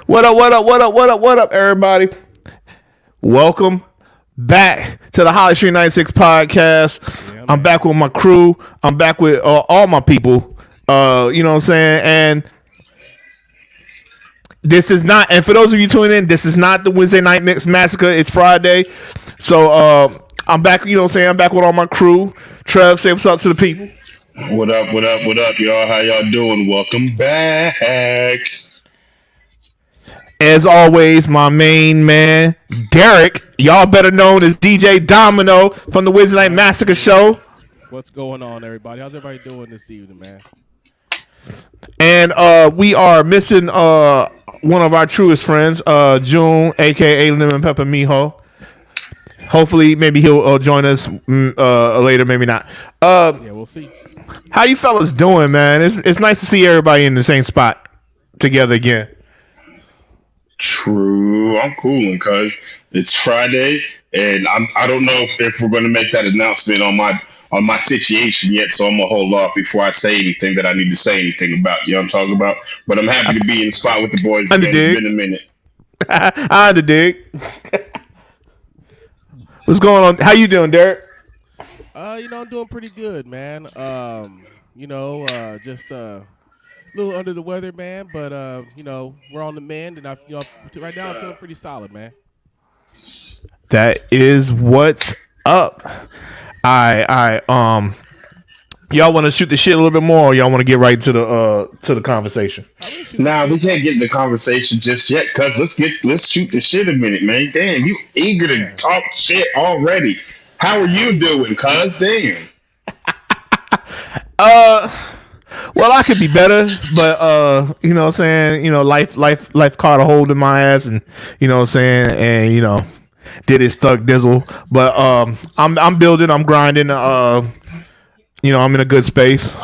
What up, what up, what up, what up, what up, everybody? Welcome back to the Holly Street 96 podcast. Yeah, I'm back with my crew. I'm back with all my people. You know what I'm saying? And this is not, and for those of you tuning in, this is not the Wednesday Night Mix Massacre. It's Friday. So I'm back, you know what I'm saying? I'm back with all my crew. Trev, say what's up to the people. What up, what up, what up, y'all? How y'all doing? Welcome back. As always, my main man, Derek, y'all better known as DJ Domino from the Wednesday Night Massacre show. What's going on, everybody? How's everybody doing this evening, man? And we are missing one of our truest friends, June, a.k.a. Lemon Pepper Mijo. Hopefully, maybe he'll join us later, maybe not. Yeah, we'll see. How you fellas doing, man? It's nice to see everybody in the same spot together again. True, I'm cooling because it's Friday, and I don't know if we're going to make that announcement on my situation yet, so I'm gonna hold off before I say anything that I need to say anything about. You know what I'm talking about? But I'm happy to be in the spot with the boys again. It's been a minute. I underdig. What's going on? How you doing, Derek? I'm doing pretty good, man. Just a little under the weather, man, but we're on the mend, and right now I'm feeling pretty solid, man. That is what's up. Y'all want to shoot the shit a little bit more, or y'all want to get right to the conversation? Nah, we can't get in the conversation just yet, cuz let's shoot the shit a minute, man. Damn, you eager to talk shit already. How are you doing, cuz? Damn. Well, I could be better, but you know what I'm saying, life caught a hold in my ass, and you know what I'm saying, and did his thug dizzle. But I'm building, I'm grinding, I'm in a good space.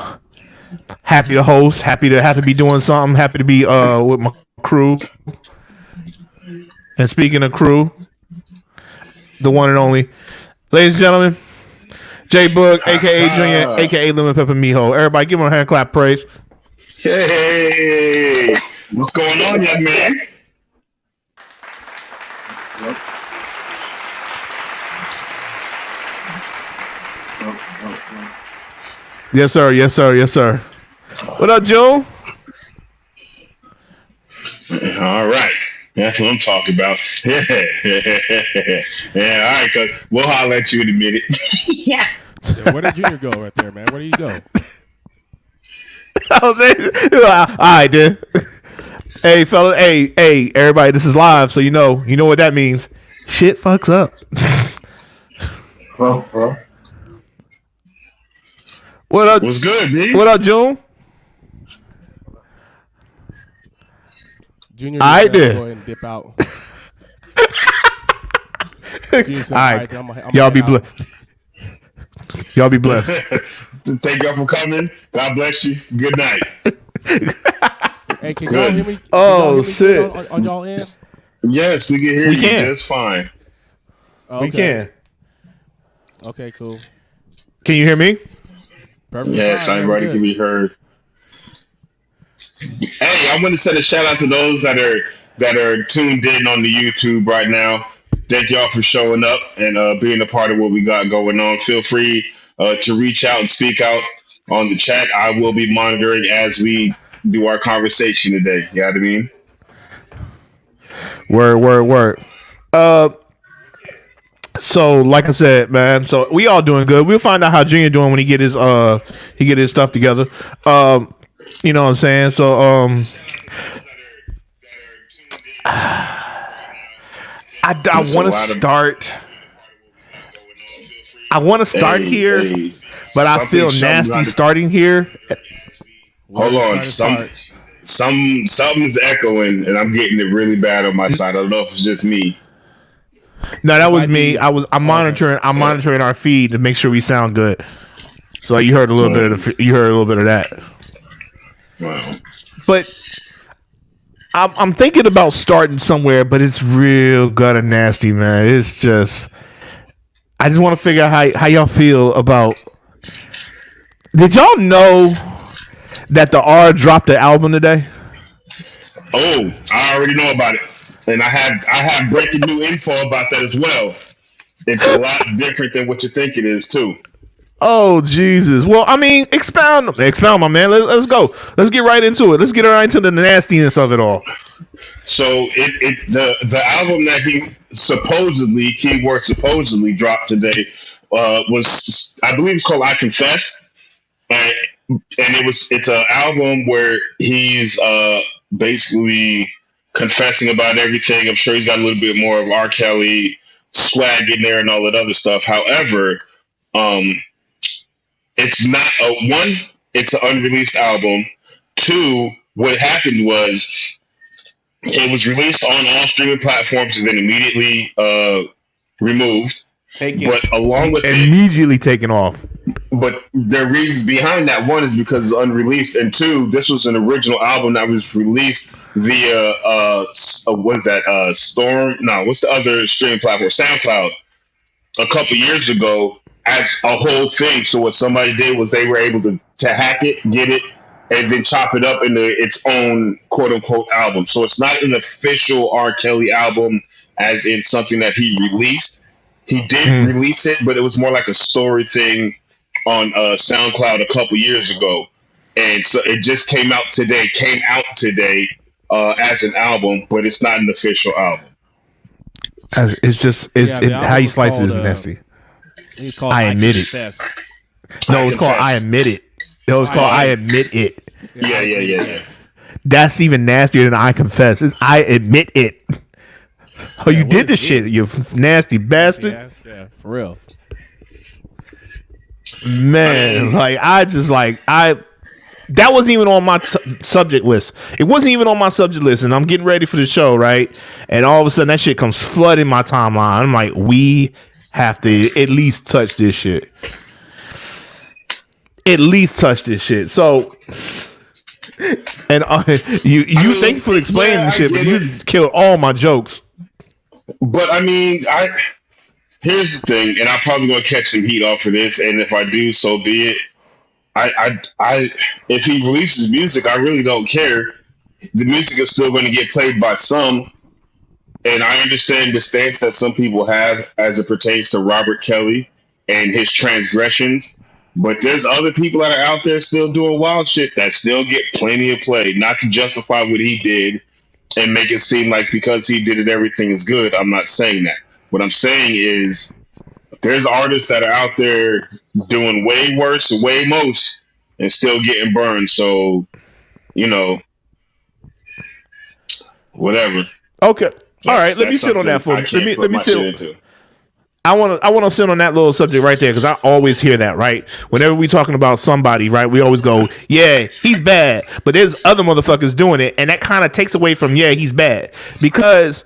Happy to host, happy to be doing something, happy to be with my crew. And speaking of crew, the one and only, ladies and gentlemen, J Boog, aka Junior, aka Lemon Pepper Mijo. Everybody give him a hand clap praise. Hey, what's going on, young man? Yes, sir. Yes, sir. Yes, sir. What up, June? All right. That's what I'm talking about. Yeah, all right, cuz we'll holler at you in a minute. Yeah, where did Junior go right there, man? Where did he go? I was saying, all right, dude. Hey, fella. Hey, everybody. This is live, so you know what that means. Shit fucks up. Well. What up? What's good, man? What up, June? Junior, I did. Go ahead and dip out. All right, y'all be blessed. Y'all be blessed. Thank y'all for coming. God bless you. Good night. Hey, can y'all hear me? Oh, shit. On y'all end? Yes, we can hear you just fine. Oh, okay. We can. Okay, cool. Can you hear me? Perfect. Yes, everybody can be heard. Hey, I want to send a shout out to those that are tuned in on the YouTube right now. Thank y'all for showing up and being a part of what we got going on. Feel free to reach out and speak out on the chat. I will be monitoring as we do our conversation today. You know what I mean? Word. So, like I said, man, so we all doing good. We'll find out how Junior doing when he get his stuff together. You know what I'm saying? So, I want to start. I want to start here, but I feel nasty starting here. Hold on, something's echoing, and I'm getting it really bad on my side. I don't know if it's just me. No, that was me. I'm monitoring. I'm monitoring our feed to make sure we sound good. So you heard a little bit of that. Wow. But I'm thinking about starting somewhere, but it's real gutter nasty, man. It's just, I just want to figure out how y'all feel about. Did y'all know that the R dropped the album today? Oh, I already know about it, and I have breaking new info about that as well. It's a lot different than what you think it is too. Oh Jesus! Well, I mean, expound, my man. Let's go. Let's get right into it. Let's get right into the nastiness of it all. So the album that he supposedly, keyword supposedly, dropped today was, I believe it's called I Confess, and it's an album where he's basically confessing about everything. I'm sure he's got a little bit more of R. Kelly swag in there and all that other stuff. However, um, it's not a one. It's an unreleased album. Two, what happened was it was released on all streaming platforms and then immediately removed. But along with it, Immediately taken off. but there are reasons behind that. One is because it's unreleased, and two, this was an original album that was released via what is that? Storm? No, what's the other streaming platform? SoundCloud. A couple years ago as a whole thing. So what somebody did was they were able to hack it, get it, and then chop it up into its own quote unquote album. So it's not an official R. Kelly album as in something that he released. He did release it, but it was more like a story thing on SoundCloud a couple years ago. And so it just came out today, as an album, but it's not an official album. It's just how you slice it is nasty. He's called I admit it. Confess. No, it's called I Admit It. It was called I Admit It. Yeah. That's even nastier than I Confess. It's I Admit It. Oh, you did this shit, you nasty bastard. Yeah, for real. Man, that wasn't even on my subject list. It wasn't even on my subject list, and I'm getting ready for the show, right? And all of a sudden, that shit comes flooding my timeline. I'm like, we have to at least touch this shit. At least touch this shit. So, and thank you for explaining the shit, but you killed all my jokes. But I mean, here's the thing, and I'm probably gonna catch some heat off of this, and if I do, so be it. If he releases music, I really don't care. The music is still going to get played by some, and I understand the stance that some people have as it pertains to Robert Kelly and his transgressions. But there's other people that are out there still doing wild shit that still get plenty of play. Not to justify what he did and make it seem like because he did it, everything is good. I'm not saying that. What I'm saying is there's artists that are out there doing way worse, way most, and still getting burned. So, whatever. Okay. All right. Let me sit on that for. Let me sit. I want to sit on that little subject right there because I always hear that, right? Whenever we talking about somebody, right, we always go, yeah, he's bad, but there's other motherfuckers doing it, and that kind of takes away from, yeah, he's bad, because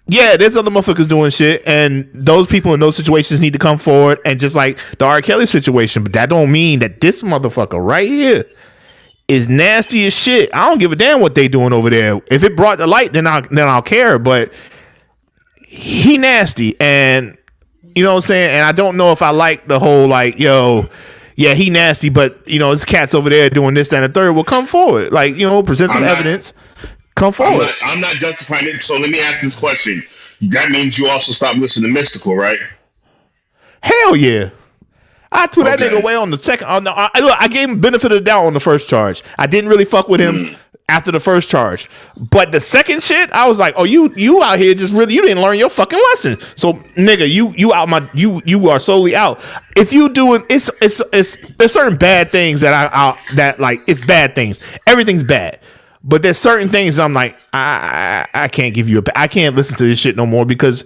yeah, there's other motherfuckers doing shit, and those people in those situations need to come forward, and just like the R. Kelly situation, but that don't mean that this motherfucker right here is nasty as shit. I don't give a damn what they doing over there. If it brought the light, then I'll care, but he nasty, and you know what I'm saying? And I don't know if I like the whole like, yo, yeah, he nasty, but this cat's over there doing this, that, and the third. Well, come forward. Like, present some evidence. Come forward. I'm not justifying it. So let me ask this question. That means you also stop listening to Mystical, right? Hell yeah. I threw that nigga away on the second. Look, I gave him benefit of the doubt on the first charge. I didn't really fuck with him after the first charge, but the second shit, I was like, oh, you out here just really, you didn't learn your fucking lesson. So nigga, you are solely out. If you doing it's there's certain bad things that like it's bad things. Everything's bad. But there's certain things I'm like, I can't give you I can't listen to this shit no more because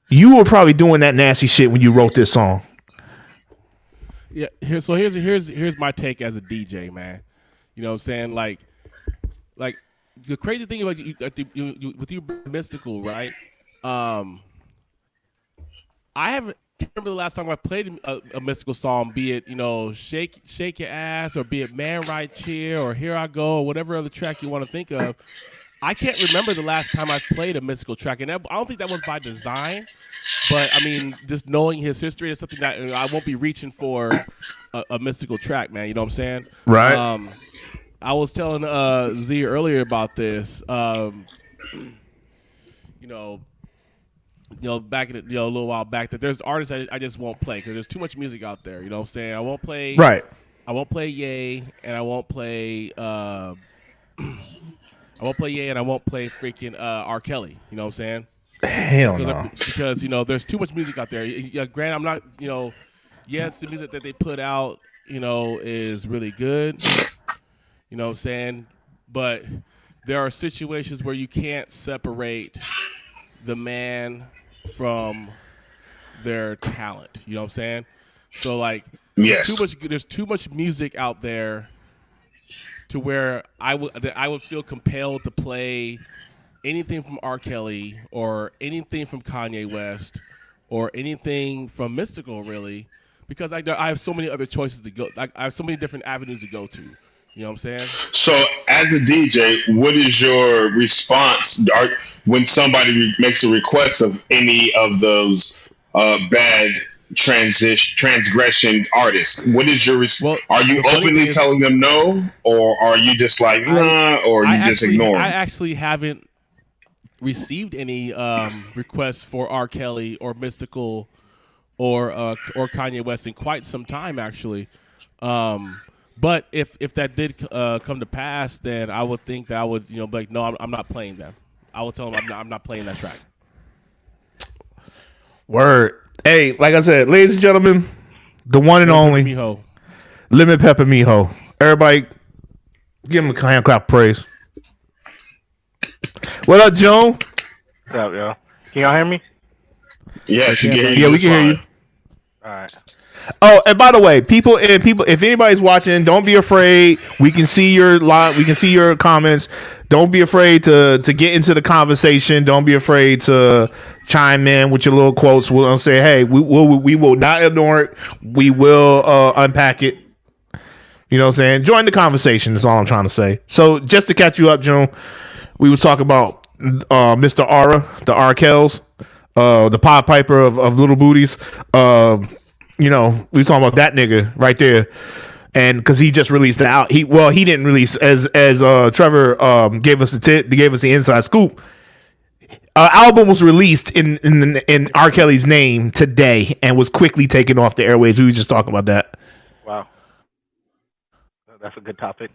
you were probably doing that nasty shit when you wrote this song. Yeah, here's my take as a DJ, man. You know what I'm saying? Like the crazy thing about you with you Mystical, right? I haven't remember the last time I played a Mystical song, be it shake your ass, or be it Man Right Cheer, or Here I Go, or whatever other track you want to think of. I can't remember the last time I played a Mystical track, and I don't think that was by design. But I mean, just knowing his history is something that I won't be reaching for a Mystical track, man. You know what I'm saying? Right. I was telling Z earlier about this. You know, back in a little while back, that there's artists I just won't play because there's too much music out there. You know what I'm saying? I won't play. Right. I won't play Ye, and I won't play. I won't play Ye, and I won't play freaking R. Kelly. You know what I'm saying? Hell no. Because there's too much music out there. Granted, I'm not. Yes, the music that they put out, is really good. You know what I'm saying? But there are situations where you can't separate the man from their talent. You know what I'm saying? So like, Yes. there's too much music out there to where I would feel compelled to play anything from R. Kelly or anything from Kanye West or anything from Mystical, really, because I have so many other choices to go. I have so many different avenues to go to. You know what I'm saying? So, as a DJ, what is your response when somebody makes a request of any of those bad transgression artists? What is your response? Are you openly telling them no, or are you just like nah, or you just ignore them? I actually haven't received any requests for R. Kelly or Mystical or Kanye West in quite some time, actually. But if that did come to pass, then I would think that I would, be like, no, I'm not playing them. I would tell them I'm not playing that track. Word. Hey, like I said, ladies and gentlemen, the one and only Lemon Pepper Mijo. Everybody, give him a hand clap of praise. What up, Joe? What's up, yo? Can y'all hear me? Yes, we can hear you. Yeah, we can hear you. All right. Oh, and by the way, people, if anybody's watching, don't be afraid. We can see your we can see your comments. Don't be afraid to get into the conversation. Don't be afraid to chime in with your little quotes. We'll say, hey, we will not ignore it. We will unpack it. You know what I'm saying? Join the conversation. That's all I'm trying to say. So just to catch you up, June, we was talking about Mr. Aura, the R. Kells, the Pied Piper of Little Booties. We talking about that nigga right there, and because he just released the out. He didn't release as Trevor gave us the inside scoop. Album was released in R. Kelly's name today and was quickly taken off the airways. We were just talking about that. Wow, that's a good topic.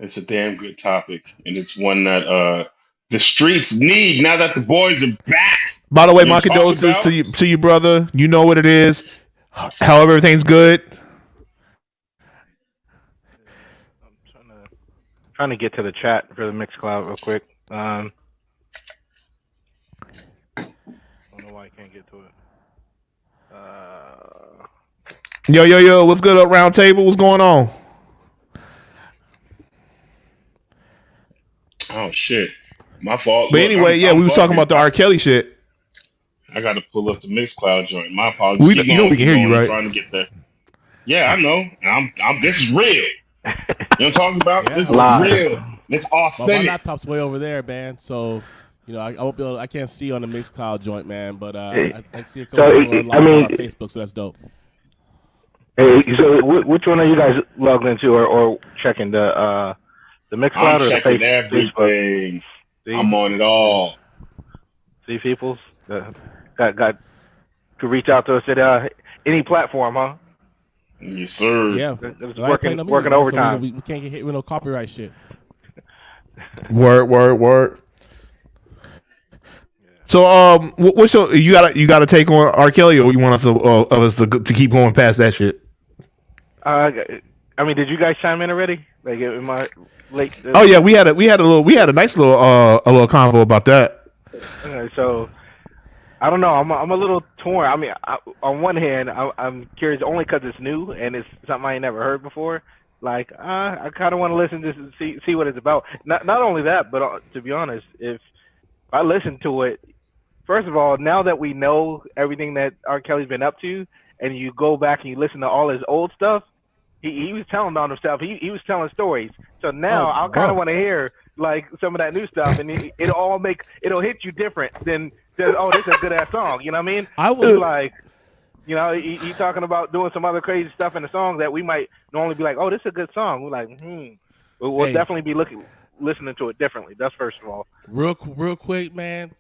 It's a damn good topic, and it's one that the streets need now that the boys are back. By the way, my condolences to you, brother. You know what it is. However, everything's good. I'm trying to get to the chat for the Mixcloud real quick. I don't know why I can't get to it. Yo, what's good up round table? What's going on? Oh shit, my fault. But anyway, we was talking about the R. Kelly shit. I got to pull up the Mixcloud joint. My apologies. We can hear you, right? Trying to get there. Yeah, I know. I'm. This is real. You know what I'm talking about? Yeah. This is real. It's authentic. Well, my laptop's way over there, man. So, I won't be able. I can't see on the Mixcloud joint, man. But I see a couple people live on Facebook, so that's dope. Hey, so which one are you guys logged into or checking the Mixcloud I'm or the checking Facebook? everything. I'm on it all. See, peoples got to reach out to us at any platform, huh? Yes, sir. Yeah, it's working overtime. So we can't get hit with no copyright shit. Word. So, what's you got to take on R. Kelly, or you want us to keep going past that shit? I mean, did you guys chime in already? Like, am I late? Oh yeah, we had a nice little convo about that. Okay, so I don't know. I'm a little torn. I mean, on one hand, I'm curious only because it's new and it's something I ain't never heard before. Like, I kind of want to listen to this and see what it's about. Not only that, but to be honest, if I listen to it, first of all, now that we know everything that R. Kelly's been up to, and you go back and you listen to all his old stuff, he was telling on himself. He was telling stories. So now I kind of want to hear like some of that new stuff, and it'll hit you different than this is a good ass song. You know what I mean? I would like. You know, he talking about doing some other crazy stuff in the song that we might normally be like, oh, this is a good song. We're like, We'll Hey. definitely be listening to it differently. That's first of all. Real quick, man.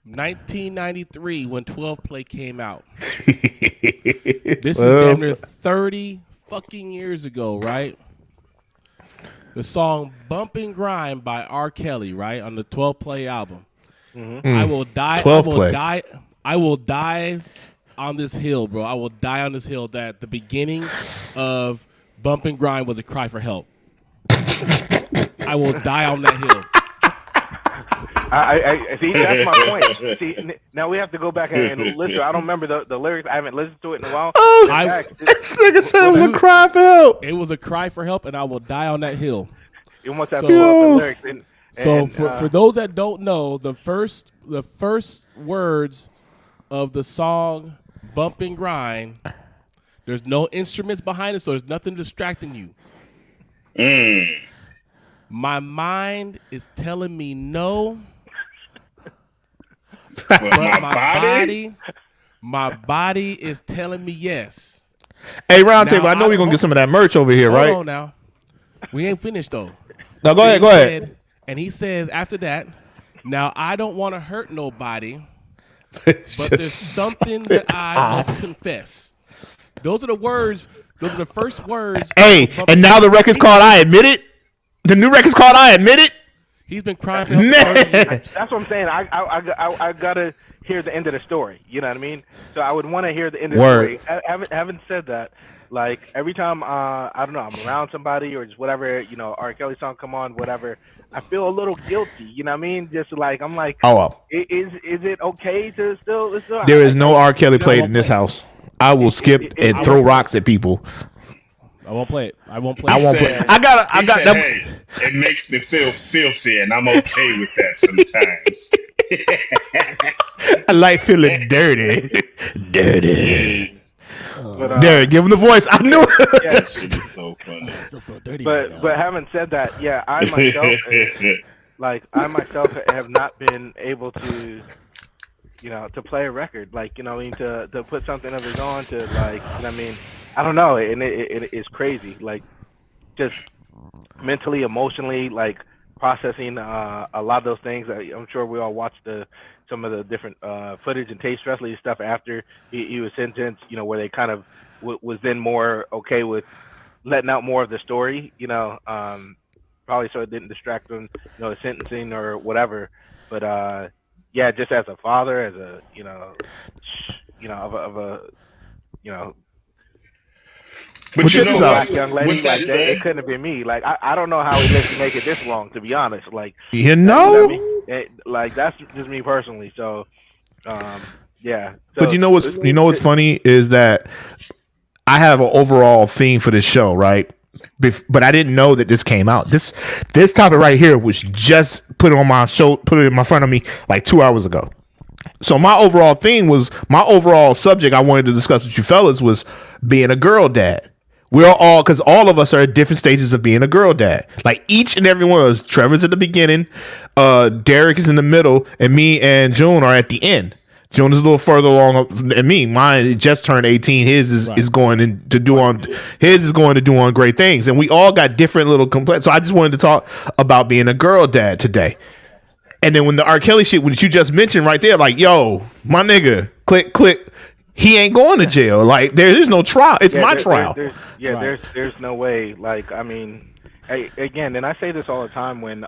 1993 when 12 Play came out. This is damn near 30 fucking years ago, right? The song "Bump and Grind" by R. Kelly, right, on the 12 Play album. I will die. 12 I will Play. die. I will die on this hill, bro. I will die on this hill that the beginning of "Bump and Grind" was a cry for help. I will die on that hill. I see. That's my point. See, now we have to go back and listen. I don't remember the lyrics. I haven't listened to it in a while. I- This nigga said it was a cry for help. It was a cry for help, and I will die on that hill. You must have So- to pull up the lyrics. So And, for those that don't know, the first words of the song "Bump and Grind," there's no instruments behind it, so there's nothing distracting you. My mind is telling me no, But but my my body is telling me yes. Hey, Roundtable, Now, I know we're gonna get some of that merch over here, Hold right? on now, we ain't finished though. No, go ahead, He go ahead. said- And he says after that, now I don't want to hurt nobody, but there's something that I must confess. Those are the words. Those are the first words. Hey, and now the record's called "I Admit It." The new record's called "I Admit It." He's been crying for help for 30 Man, years. that's what I'm saying. I gotta hear the end of the story. You know what I mean? So I would want to hear the end of Word. the story. Having said that, like every time I don't know, I'm around somebody or just whatever, you know, R. Kelly song come on, whatever, I feel a little guilty. You know what I mean? Just like I'm like, oh well. is it okay to still? There is no R. Kelly played in this house. I will skip and throw rocks at people. I won't play it. I won't play I it. won't play. said- I got that. Hey, it makes me feel filthy, and I'm okay with that sometimes. I like feeling dirty. Dirty. But, There, give him the voice. I knew it. yeah, It is so funny. I feel so dirty right now. but having said that, yeah, I myself have not been able to, you know, to play a record, like, you know, I mean, to put something of his on, to like, you know, I mean, I don't know, and it is crazy, like, just mentally, emotionally, like processing a lot of those things. I'm sure we all watched some of the different footage and Taste Wrestling stuff after he was sentenced, you know, where they kind of was then more okay with letting out more of the story, you know, probably so it didn't distract them, you know, his sentencing or whatever. But yeah, just as a father, as a of a But Well, you check know this out. what? black young lady, With that like that, it said, couldn't have been me. Like I don't know how he let you make it this long, to be honest. Like You you know. know what I mean? Like that's just me personally. So yeah. So, But you know what's funny is that I have an overall theme for this show, right? But I didn't know that this came out. This topic right here was just put on my show, put it in my front of me like 2 hours ago. So my overall subject I wanted to discuss with you fellas was being a girl dad. We're all, because all of us are at different stages of being a girl dad. Like each and every one of us. Trevor's at the beginning, Derek is in the middle, and me and June are at the end. June is a little further along than me. Mine just turned 18. His is going to do on great things, and we all got different little complaints. So I just wanted to talk about being a girl dad today. And then when the R. Kelly shit, which you just mentioned right there, like, yo, my nigga, click, he ain't going to jail. Like, there's no trial. It's my trial. There's no way. Like, I mean, again, and I say this all the time when,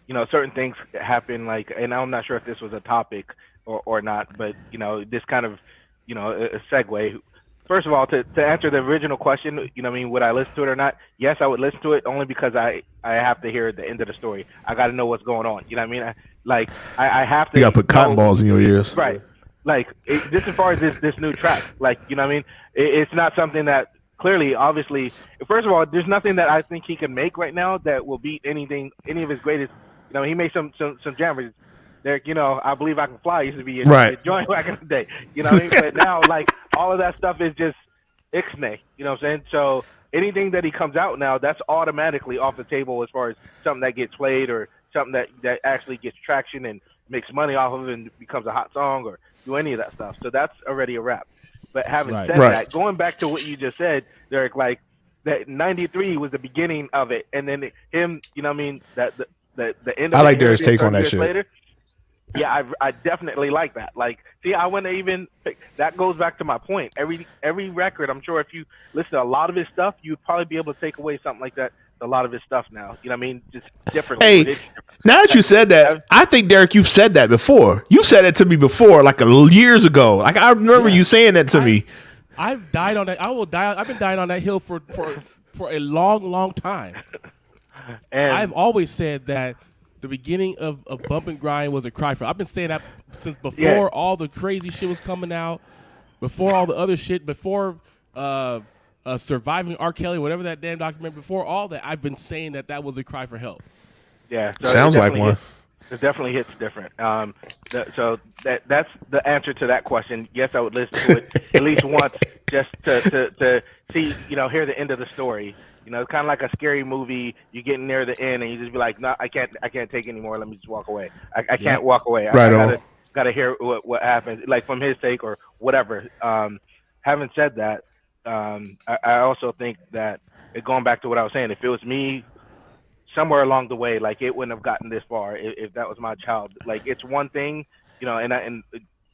you know, certain things happen. Like, and I'm not sure if this was a topic or not, but you know, this kind of, you know, a segue. First of all, to answer the original question, you know what I mean, would I listen to it or not? Yes, I would listen to it only because I have to hear the end of the story. I got to know what's going on. You know what I mean? I have to. You got to put cotton balls in your ears. Right. Like, just as far as this new track, like, you know what I mean? It's not something that clearly, obviously, first of all, there's nothing that I think he can make right now that will beat any of his greatest. You know, he made some jammers. Derek, you know, I Believe I Can Fly used to be a joint back in the day. You know what I mean? But now, like, all of that stuff is just ixnay. You know what I'm saying? So anything that he comes out now, that's automatically off the table as far as something that gets played or something that actually gets traction and makes money off of it and becomes a hot song or do any of that stuff. So that's already a wrap. But having Right. said Right. that, going back to what you just said, Derek, like that '93 was the beginning of it, and then him, you know, what I mean, that the end of I like it, Derek's take on 30 that years shit. later. Yeah, I definitely like that. Like, see, I wouldn't even. That goes back to my point. Every record, I'm sure if you listen to a lot of his stuff, you'd probably be able to take away something like that. A lot of his stuff now, you know what I mean? Just differently. Hey, It's now that you said that, I think Derek, you've said that before. You said it to me before, like years ago. Like I remember you saying that to me. I've died on that. I will die. I've been dying on that hill for a long time. and I've always said that the beginning of Bump and Grind was a cry for. I've been saying that since before Yeah. all the crazy shit was coming out, before all the other shit, before Surviving R. Kelly, whatever that damn document, before all that, I've been saying that was a cry for help. yeah, so Sounds it like definitely one. It definitely hits different. So that's the answer to that question. Yes, I would listen to it at least once just to see, you know, hear the end of the story. You know, it's kind of like a scary movie. You get near the end and you just be like, no, I can't take anymore. Let me just walk away. I can't walk away. Right I on. gotta hear what happens, like from his take or whatever. Having said that, I also think that going back to what I was saying, if it was me, somewhere along the way, like it wouldn't have gotten this far if that was my child. Like it's one thing, you know, and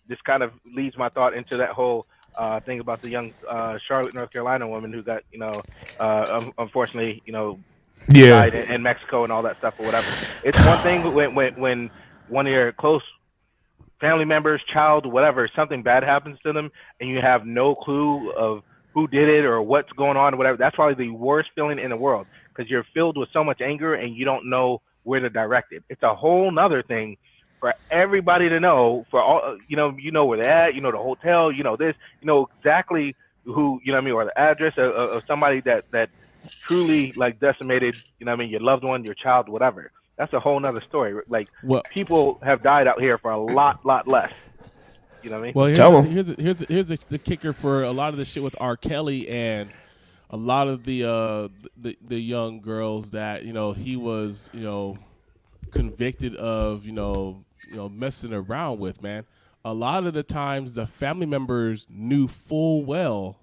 this kind of leads my thought into that whole thing about the young Charlotte, North Carolina woman who got, you know, unfortunately, you know, Yeah. died in Mexico and all that stuff or whatever. It's one thing when one of your close family members, child, whatever, something bad happens to them and you have no clue of who did it or what's going on or whatever. That's probably the worst feeling in the world because you're filled with so much anger and you don't know where to direct it. It's a whole nother thing for everybody to know, for all, you know where they're at, you know the hotel, you know this, you know exactly who, you know what I mean, or the address of somebody that truly like decimated, you know what I mean, your loved one, your child, whatever. That's a whole nother story. Like people have died out here for a lot less. You know what I mean? Well, Tell 'em. here's the kicker for a lot of the shit with R. Kelly and a lot of the young girls that, you know, he was, you know, convicted of, you know, messing around with, man. A lot of the times the family members knew full well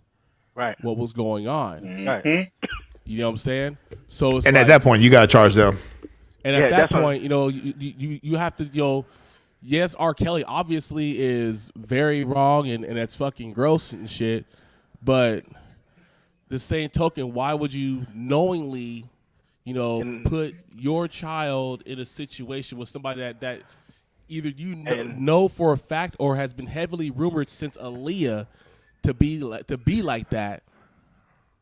Right. what was going on. Right. You know what I'm saying? So it's And like, at that point, you gotta charge them. and Yeah, at that that's what- point, you know, you have to, you know, yes, R. Kelly obviously is very wrong and that's fucking gross and shit, but the same token, why would you knowingly, you know, put your child in a situation with somebody that either you know for a fact or has been heavily rumored since Aaliyah to be like that?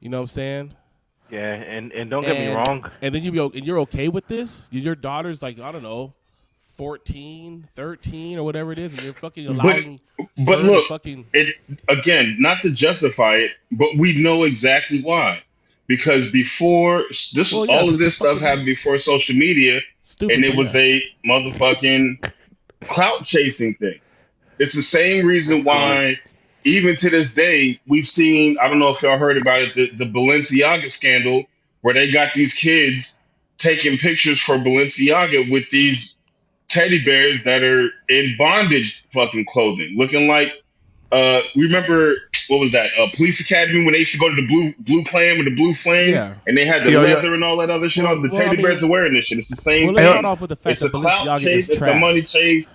You know what I'm saying? Yeah, and don't get me wrong. And then you're okay with this? Your daughter's like, I don't know, 14, 13 or whatever it is, and you're fucking allowing But her look, to fucking it again, not to justify it, but we know exactly why. Because before this, Well, yeah, all of it's this stuff fucking happened before social media, stupid. and it but was yeah. a motherfucking clout chasing thing. It's the same reason why, even to this day, we've seen. I don't know if y'all heard about it, the Balenciaga scandal, where they got these kids taking pictures for Balenciaga with these teddy bears that are in bondage fucking clothing, looking like remember what was that? Police Academy when they used to go to the blue clan with the blue flame, Yeah. and they had the Yeah, yeah. leather and all that other shit Well, on. The well, teddy I bears mean- are wearing this shit. It's the same Well, let's thing. start off with the fact It's that a clout Balenciaga chase. is It's a money trash. chase.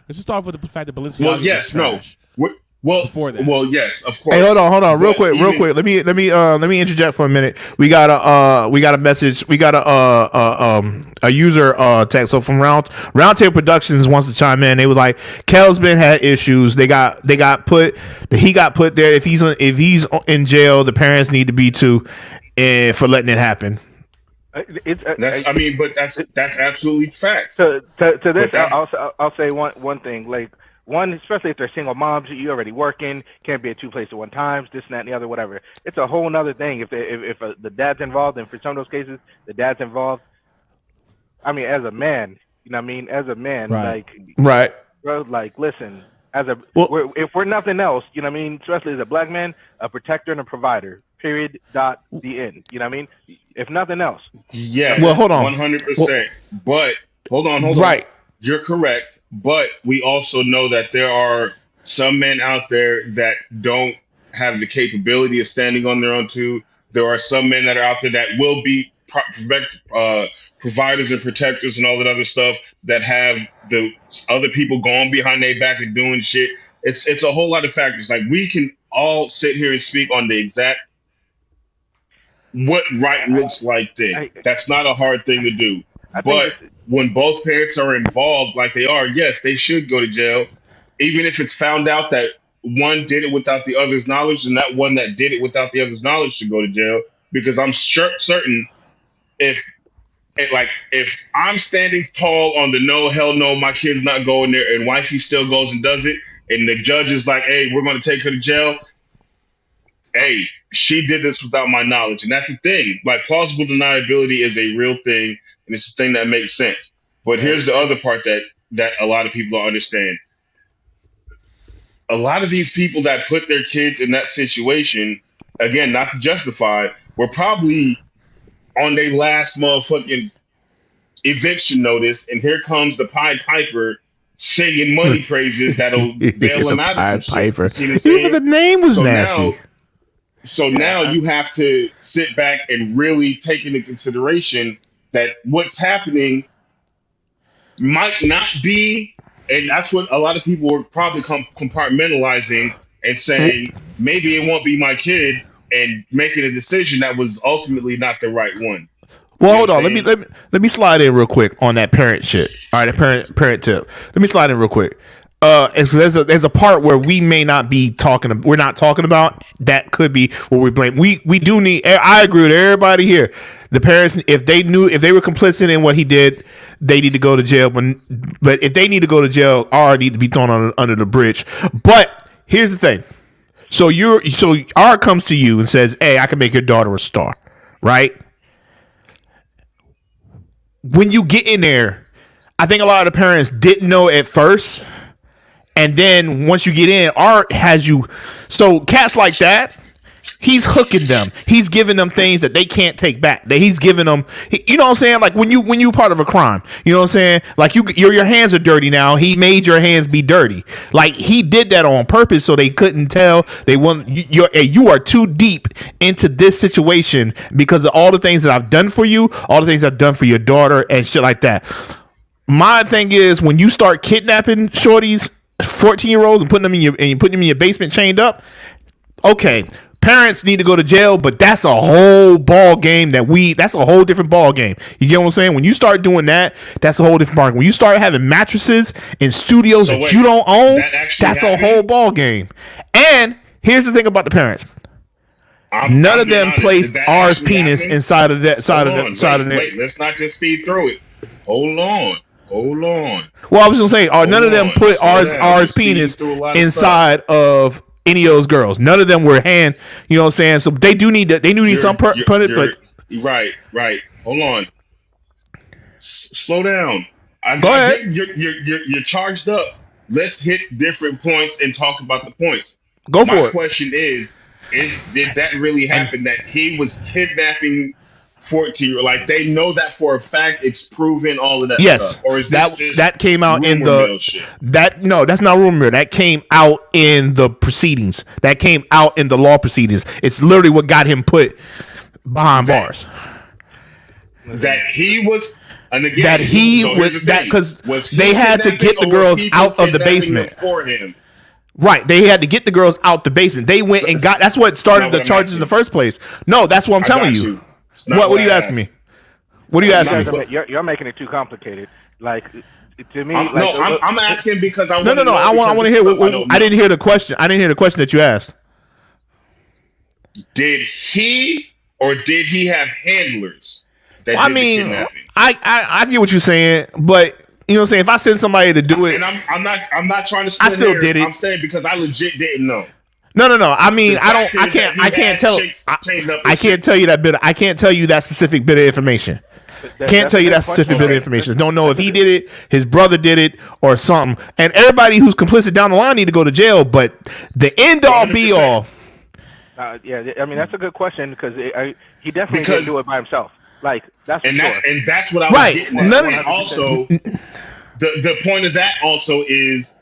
Let's just start with the fact that Balenciaga Well, is yes, no. trash. Well, Before that. well, yes, of course. Hey, hold on, real But quick. Let me interject for a minute. We got a message. We got a user text. So from Roundtable Productions wants to chime in. They were like, Kelsman had issues. He got put there. If he's in jail, the parents need to be too, for letting it happen. That's absolutely facts. To this, But that's- I'll say one thing. Like one, especially if they're single moms, you already working, can't be at two places at one time, this and that and the other, whatever. It's a whole nother thing if the dad's involved, and for some of those cases, the dad's involved. I mean, as a man, you know what I mean? As a man, Right. Right. bro, listen, Well- if we're nothing else, you know what I mean? Especially as a black man, a protector and a provider. Period. Dot. The end. You know what I mean? If nothing else. Yes. Well, hold on. 100%. But hold on. Right. You're correct. But we also know that there are some men out there that don't have the capability of standing on their own too. There are some men that are out there that will be providers and protectors and all that other stuff that have the other people going behind their back and doing shit. It's a whole lot of factors. Like we can all sit here and speak on the exact what right looks like thing. That's not a hard thing to do. But when both parents are involved, like they are, yes, they should go to jail. Even if it's found out that one did it without the other's knowledge, and that one that did it without the other's knowledge should go to jail. Because I'm certain if I'm standing tall on the no, hell no, my kid's not going there, and wifey still goes and does it, and the judge is like, hey, we're going to take her to jail. Hey, she did this without my knowledge. And that's the thing. Like, plausible deniability is a real thing, and it's a thing that makes sense. But here's the other part that a lot of people don't understand. A lot of these people that put their kids in that situation, again, not to justify, were probably on their last motherfucking eviction notice, and here comes the Pied Piper singing money praises that'll bail them out of some Piper. shit. Even the name was nasty. Now you have to sit back and really take into consideration that what's happening might not be, and that's what a lot of people were probably compartmentalizing and saying, maybe it won't be my kid, and making a decision that was ultimately not the right one. Well, hold on. Let me slide in real quick on that parent shit. All right, the parent tip. Let me slide in real quick. There's a part where we may not be talking. We're not talking about that. Could be what we blame. We do need. I agree with everybody here. The parents, if they were complicit in what he did, they need to go to jail. But if they need to go to jail, R need to be thrown under the bridge. But here's the thing. So R comes to you and says, "Hey, I can make your daughter a star," right? When you get in there, I think a lot of the parents didn't know at first. And then once you get in, Art has you. So cats like that, he's hooking them. He's giving them things that they can't take back. That he's giving them. You know what I'm saying? Like when you part of a crime. You know what I'm saying? Like your hands are dirty now. He made your hands be dirty. Like he did that on purpose so they couldn't tell. They want you are too deep into this situation because of all the things that I've done for you, all the things I've done for your daughter, and shit like that. My thing is when you start kidnapping shorties, 14-year-olds, and putting them in your basement chained up. Okay, parents need to go to jail, but that's a whole ball game. That's a whole different ball game. You get what I'm saying? When you start doing that, that's a whole different ball game. When you start having mattresses in studios that you don't own, that's a whole ball game. And here's the thing about the parents. None of them placed R's penis inside of that side of the side of the. Wait, let's not just speed through it. Hold on. Well, I was gonna say, none of them put R's penis inside of any of those girls. None of them were hand. You know what I'm saying? So they do need some put it. But right. Hold on. Slow down. Go ahead. You're charged up. Let's hit different points and talk about the points. Go for it. My question is did that really happen? That he was kidnapping 14, like they know that for a fact, it's proven, all of that stuff. Or is that came out in that's not rumor. That came out in the proceedings. That came out in the law proceedings. It's literally what got him put behind bars. That he was, and again, that he was that because they had to get the girls out of the basement for him. Right, they had to get the girls out the basement. They went and got. That's what started the charges in the first place. No, that's what I'm telling you. What are you asking me? What are you asking me? You're making it too complicated. Like to me, I'm asking because I no. I want to hear. I didn't hear the question. I didn't hear the question that you asked. Did he have handlers? I mean, I get what you're saying, but you know what I'm saying. If I send somebody to do it, and I'm not trying to. I still did it. I'm saying because I legit didn't know. No. I mean, I can't tell. I can't tell you that bit. I can't tell you that specific bit of information. Can't tell you that specific bit of information. Don't know if he did it, his brother did it, or something. And everybody who's complicit down the line need to go to jail. But the end all be all. Yeah, I mean that's a good question because he definitely didn't do it by himself. Like that's that's what I was getting at. Also, the point of that also is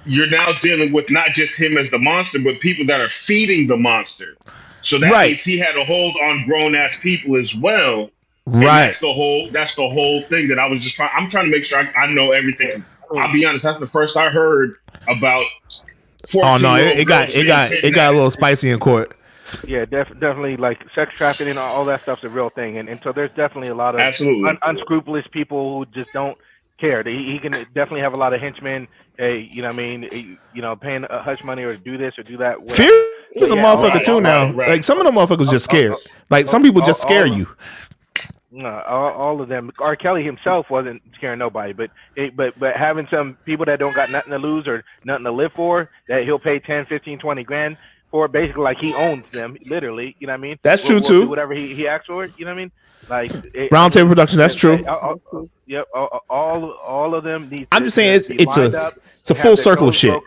you're now dealing with not just him as the monster, but people that are feeding the monster. So that Right. means he had a hold on grown ass people as well. And Right. that's the whole thing that I was just trying. I'm trying to make sure I know everything. Yeah. 'Cause I I'll mean, be honest, that's the first I heard about Oh no, 14-year-old it got girls being it got a kidnapped. little spicy in court. yeah, definitely like sex trafficking, all that stuff's a real thing, and so there's definitely a lot of Absolutely. unscrupulous people who just don't care. He can definitely have a lot of henchmen. Hey, you know what I mean? Paying a hush money or do this or do that, Fear whatever. is a Yeah, motherfucker too now. Like some of them motherfuckers just scared. Like some people just scare you. No, all of them. R. Kelly himself wasn't scaring nobody, but having some people that don't got nothing to lose or nothing to live for, that he'll pay 10, 15, 20 grand for, basically like he owns them, literally. You know what I mean? That's true We'll do too. whatever he asks for. You know what I mean? Like Round table production. That's true. Yep. All of them need. I'm just saying it's a full circle of shit.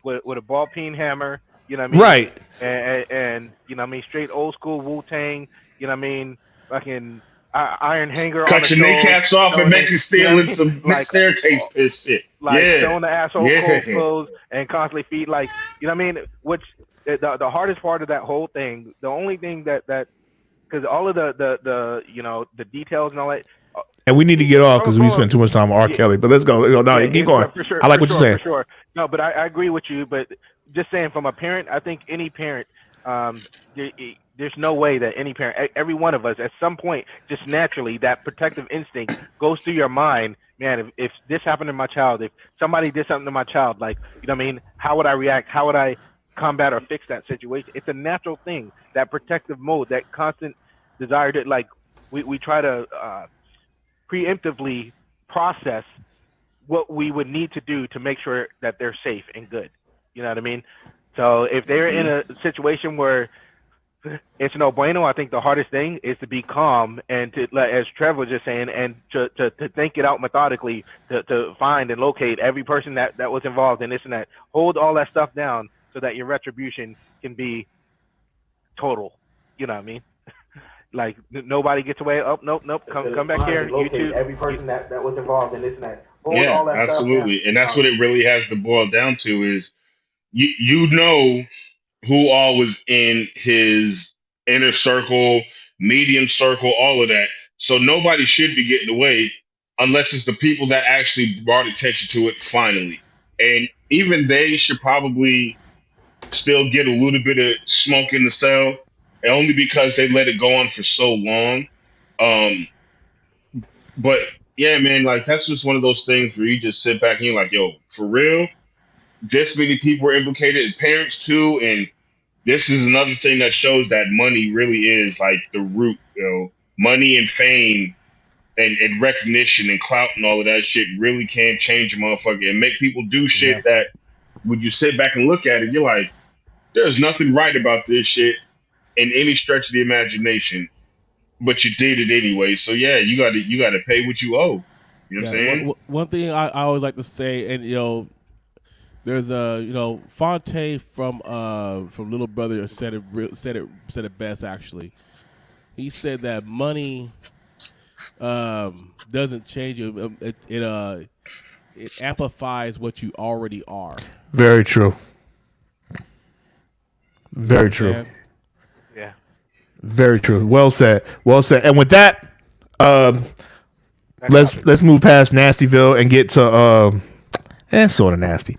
With a ball peen hammer. You know what I mean? Right. And you know what I mean? Straight old school Wu-Tang. You know what I mean? Fucking iron hanger. Cut your kneecaps off and make you stealing some like, staircase piss shit. Like Yeah. showing the asshole Yeah. cold clothes and constantly feed, like, you know what I mean? Which the hardest part of that whole thing, the only thing that because all of the you know, the details and all that. And we need to get off because we spent too much time on R. Kelly. But let's go. No, keep going. For sure, I like what you're saying. For sure. No, but I agree with you. But just saying, from a parent, I think any parent, there's no way that any parent, every one of us, at some point, just naturally, that protective instinct goes through your mind. Man, if this happened to my child, if somebody did something to my child, like, you know what I mean? How would I react? How would I combat or fix that situation? It's a natural thing, that protective mode, that constant desire to, like, we try to preemptively process what we would need to do to make sure that they're safe and good. You know what I mean? So if they're in a situation where it's no bueno, I think the hardest thing is to be calm and to, as Trevor was just saying, and to think it out methodically, to find and locate every person that was involved in this and that. Hold all that stuff down so that your retribution can be total. You know what I mean? Like, nobody gets away. Oh, nope. Come back here. You too. Every person that was involved in this and that. Yeah, absolutely. And that's what it really has to boil down to is you know who all was in his inner circle, medium circle, all of that. So nobody should be getting away unless it's the people that actually brought attention to it finally. And even they should probably still get a little bit of smoke in the cell, only because they let it go on for so long. But yeah, man, like that's just one of those things where you just sit back and you're like, yo, for real? This many people were implicated, parents too, and this is another thing that shows that money really is like the root, you know, money and fame and recognition and clout and all of that shit really can change a motherfucker and make people do shit that when you sit back and look at it, you're like, there's nothing right about this shit in any stretch of the imagination, but you did it anyway. So yeah, you gotta pay what you owe. You know what I'm saying? One thing I always like to say, and you know, there's Fonte from Little Brother said it best actually. He said that money doesn't change you. It amplifies what you already are. Very true. Very true. And Yeah. Very true. Well said. Well said. And with that, let's move past Nastyville and get to sort of nasty.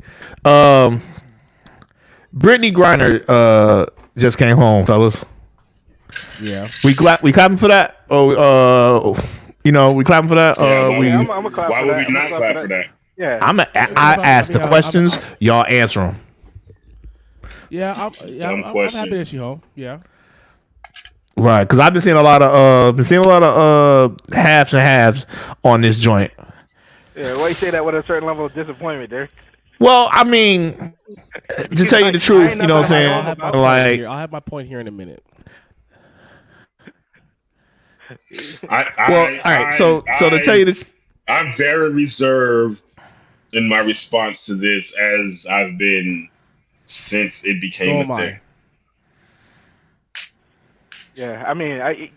Brittany Griner just came home, fellas. yeah, We clapping for that? Oh, we clapping for that. I'm a clap Why for would that. we not clap for that? Yeah. I ask the questions, y'all answer them. I'm question. happy that she home. Yeah. Right, because I've been seeing a lot of halves and halves on this joint. Yeah. Why you say that with a certain level of disappointment there? Well, I mean, to tell you the truth, you know what I'm saying? Like, I'll have my point here in a minute. all right. So to tell you the, I'm very reserved in my response to this, as I've been since it became a thing. Yeah. I mean,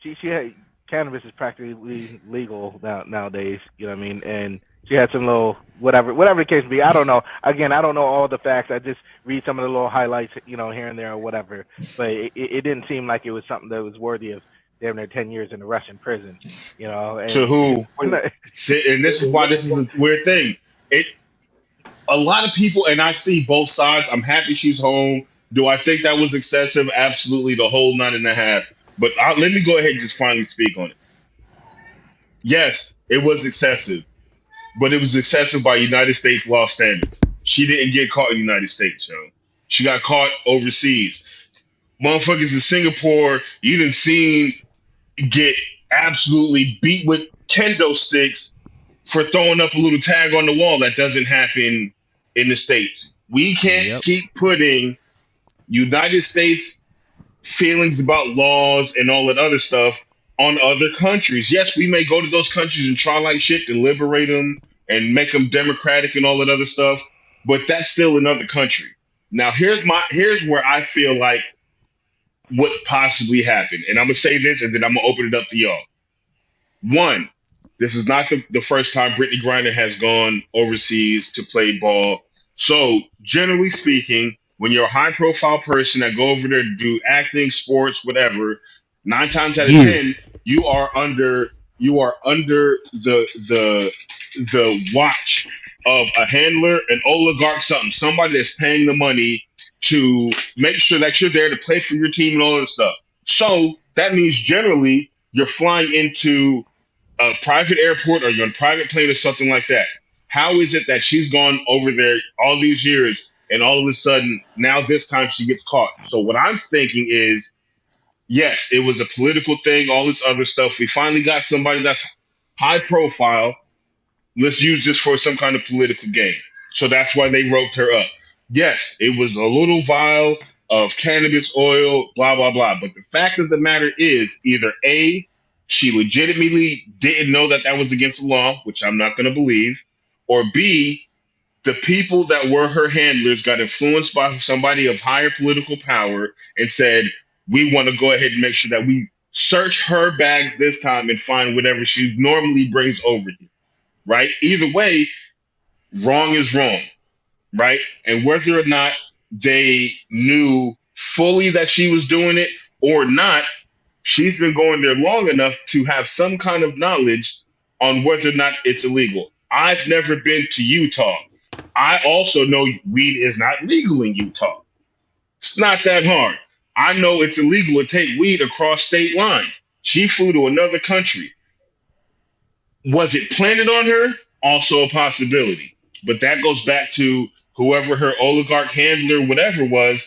she had, cannabis is practically legal nowadays. You know what I mean? And she had some little whatever the case may be. I don't know. Again, I don't know all the facts. I just read some of the little highlights, here and there or whatever. But it didn't seem like it was something that was worthy of damn near 10 years in a Russian prison. And To who? we're not- And this is why this is a weird thing. A lot of people, and I see both sides. I'm happy she's home. Do I think that was excessive? Absolutely, the whole 9.5. But let me go ahead and just finally speak on it. Yes, it was excessive, but it was excessive by United States law standards. She didn't get caught in the United States, yo. She got caught overseas. Motherfuckers in Singapore, you done seen get absolutely beat with kendo sticks for throwing up a little tag on the wall. That doesn't happen in the States. We can't keep putting United States feelings about laws and all that other stuff on other countries. Yes, we may go to those countries and try like shit to liberate them and make them democratic and all that other stuff, but that's still another country. Now, here's where I feel like what possibly happened, and I'm gonna say this, and then I'm gonna open it up to y'all. One, this is not the first time Brittany Griner has gone overseas to play ball. So, generally speaking, when you're a high-profile person that go over there to do acting, sports, whatever, 9 times out of 10, you are under the watch of a handler, an oligarch, somebody that's paying the money to make sure that you're there to play for your team and all that stuff. So that means generally you're flying into a private airport or you're on a private plane or something like that. How is it that she's gone over there all these years and all of a sudden now this time she gets caught? So what I'm thinking is, yes, it was a political thing, all this other stuff. We finally got somebody that's high profile. Let's use this for some kind of political game. So that's why they roped her up. Yes, it was a little vial of cannabis oil, blah, blah, blah. But the fact of the matter is either A, she legitimately didn't know that that was against the law, which I'm not going to believe, or B, the people that were her handlers got influenced by somebody of higher political power and said, we want to go ahead and make sure that we search her bags this time and find whatever she normally brings over here, right? Either way, wrong is wrong, right? And whether or not they knew fully that she was doing it or not, she's been going there long enough to have some kind of knowledge on whether or not it's illegal. I've never been to Utah. I also know weed is not legal in Utah. It's not that hard. I know it's illegal to take weed across state lines. She flew to another country. Was it planted on her? Also a possibility. But that goes back to whoever her oligarch handler, whatever was,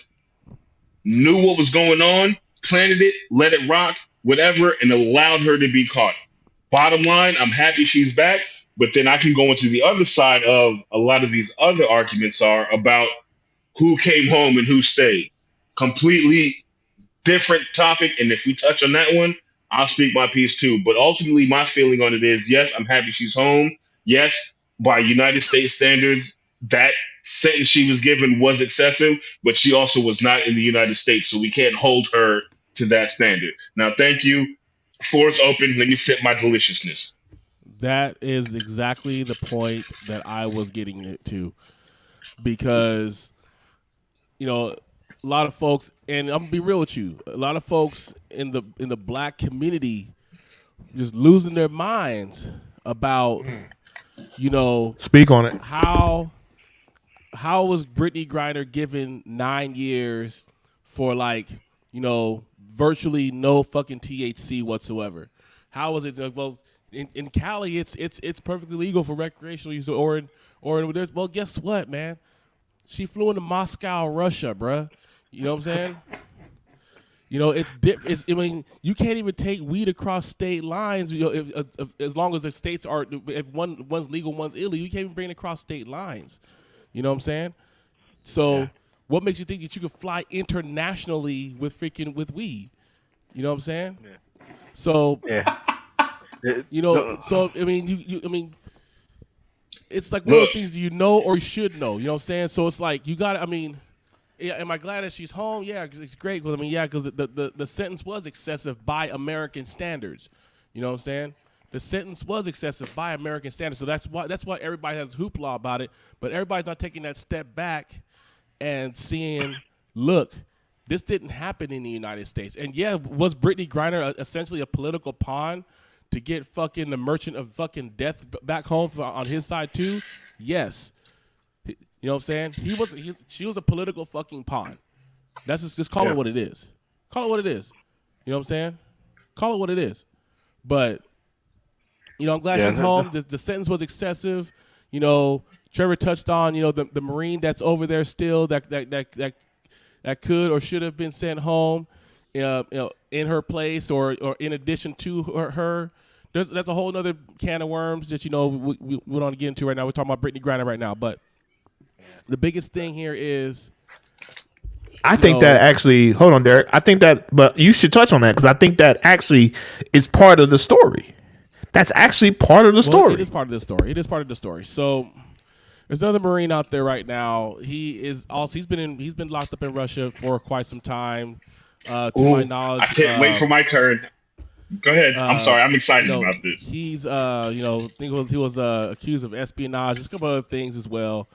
knew what was going on, planted it, let it rock, whatever, and allowed her to be caught. Bottom line, I'm happy she's back, but then I can go into the other side of a lot of these other arguments are about who came home and who stayed. Completely different topic, and if we touch on that one, I'll speak my piece too. But ultimately, my feeling on it is, yes, I'm happy she's home. Yes, by United States standards, that sentence she was given was excessive, but she also was not in the United States, so we can't hold her to that standard. Now, thank you. Floor is open. Let me sip my deliciousness. That is exactly the point that I was getting it to, because, a lot of folks, and I'm gonna be real with you, a lot of folks in the black community just losing their minds about, speak on it. How was Brittany Griner given 9 years for virtually no fucking THC whatsoever? How was it? Well, in Cali, it's perfectly legal for recreational use, or there's, well, guess what, man? She flew into Moscow, Russia, bruh. You know what I'm saying? It's different. I mean, you can't even take weed across state lines. If as long as the states are, if one's legal, one's illegal, you can't even bring it across state lines. You know what I'm saying? So, what makes you think that you could fly internationally with weed? You know what I'm saying? Yeah. So, so I mean, it's like one of those things you know or you should know. You know what I'm saying? So it's like you got. I mean. Yeah, am I glad that she's home? Yeah, because it's great. Because because the sentence was excessive by American standards. You know what I'm saying? the sentence was excessive by American standards. So that's why everybody has hoopla about it. But everybody's not taking that step back and seeing, look, this didn't happen in the United States. And yeah, was Brittany Griner essentially a political pawn to get fucking the merchant of fucking death back home on his side too? Yes. You know what I'm saying? She was a political fucking pawn. That's just call it what it is. Call it what it is. You know what I'm saying? Call it what it is. But, you know, I'm glad she's home. The sentence was excessive. You know, Trevor touched on, you know, the Marine that's over there still that could or should have been sent home, you know, in her place or in addition to her. That's a whole other can of worms that, you know, we don't want to get into right now. We're talking about Brittany Griner right now. But the biggest thing here is, I think that actually, hold on, Derek. I think that, but you should touch on that because I think that actually is part of the story. That's actually part of the story. It is part of the story. It is part of the story. So there's another Marine out there right now. He's been locked up in Russia for quite some time. To my knowledge, I can't wait for my turn. Go ahead. I'm sorry. I'm excited about this. He's I think he was accused of espionage, just a couple other things as well.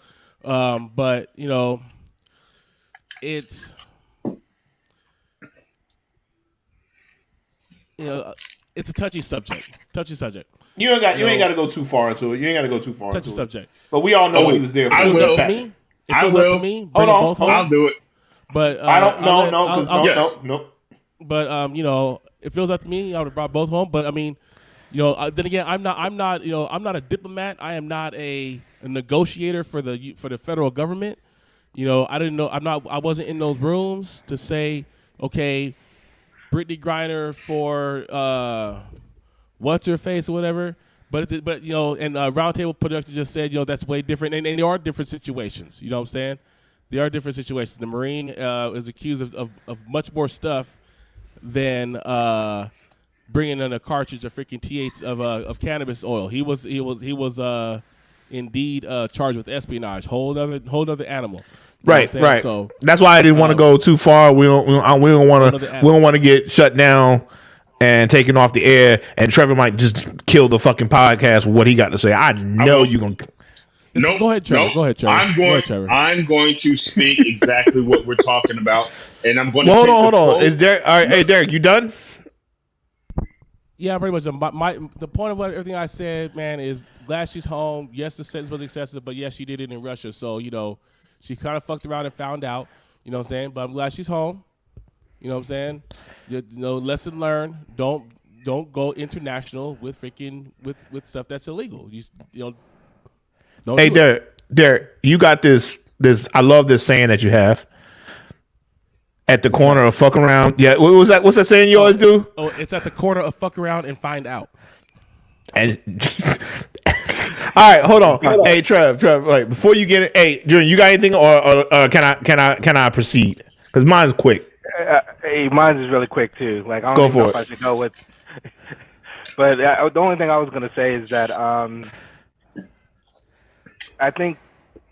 But you know, it's it's a touchy subject. You ain't got to go too far into it. Touchy subject. But we all know what he was there for. I will. It feels up to me. Hold on. I'll do it. But I don't. No. But you know, it feels up to me. I would have brought both home. But I mean, you know, then again, I'm not a diplomat. I am not a negotiator for the federal government. You know, I wasn't in those rooms to say, okay, Brittany Griner for what's her face or whatever. But you know, and Roundtable Production just said, you know, that's way different. And there are different situations. You know what I'm saying? There are different situations. The Marine is accused of much more stuff than bringing in a cartridge of freaking TH of cannabis oil. He was indeed charged with espionage. Whole other animal. You know Right. So that's why I didn't want to go too far. We don't want to get shut down and taken off the air. And Trevor might just kill the fucking podcast with what he got to say. I know you're gonna. Nope. Go ahead, Trevor. Nope. Go ahead, Trevor. I'm going to speak exactly what we're talking about, and I'm going to. Hold on. Is Derek? All right, hey, Derek, you done? Yeah, pretty much. The point of everything I said, man, is glad she's home. Yes, the sentence was excessive, but yes, she did it in Russia. So, you know, she kind of fucked around and found out. You know what I'm saying? But I'm glad she's home. You know what I'm saying? You know, lesson learned. Don't go international with freaking with stuff that's illegal. You know. Hey, Derek, you got this. I love this saying that you have at the corner of fuck around. Yeah, what was that? What's that saying you always do? Oh, it's at the corner of fuck around and find out. And all right, hold on. Hey, Trev, like before you get it, hey, Jordan, you got anything, or can I proceed? Because mine's quick. Hey, mine is really quick too. Like I Go don't know for if it. I should go with. But the only thing I was gonna say is that I think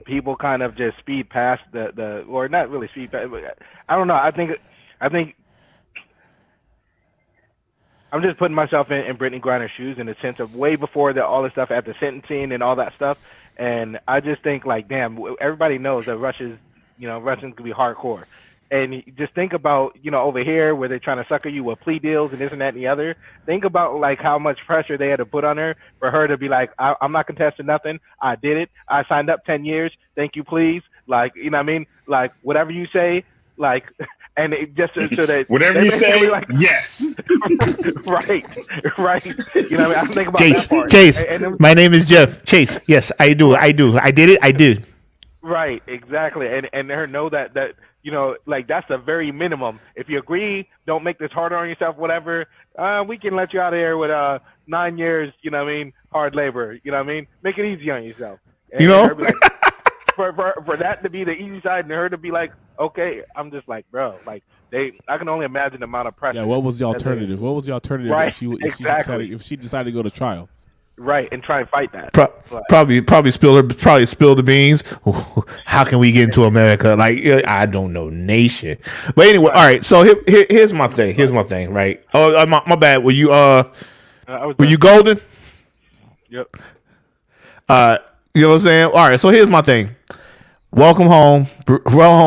people kind of just speed past the or not really speed past. I don't know. I think I'm just putting myself in Brittany Griner's shoes in the sense of way before all the stuff at the sentencing and all that stuff. And I just think like, damn, everybody knows that Russians can be hardcore. And you just think about, you know, over here where they're trying to sucker you with plea deals and this and that and the other. Think about like how much pressure they had to put on her for her to be like, I'm not contesting nothing. I did it. I signed up 10 years. Thank you, please. Like, you know what I mean? Like whatever you say, like, and it just so that whatever you say, like, yes. right. You know what I mean? I think about Chase, that part. Chase. And then, My name is Jeff. Chase. Yes, I do. I did it. I did. right, exactly. And her know that you know, like that's the very minimum. If you agree, don't make this harder on yourself, whatever, we can let you out of here with 9 years, you know what I mean, hard labor, you know what I mean? Make it easy on yourself. And You know? her be like, for that to be the easy side and her to be like, okay, I'm just like, bro, like I can only imagine the amount of pressure. Yeah, what was the alternative? What was the alternative Right, if she decided to go to trial? Right, and try and fight that. Probably spill the beans. How can we get into America? Like I don't know, nation. But anyway, all right. So here's my thing. Right. Oh, my bad. Were you golden? Yep. You know what I'm saying? All right. So here's my thing. Welcome home,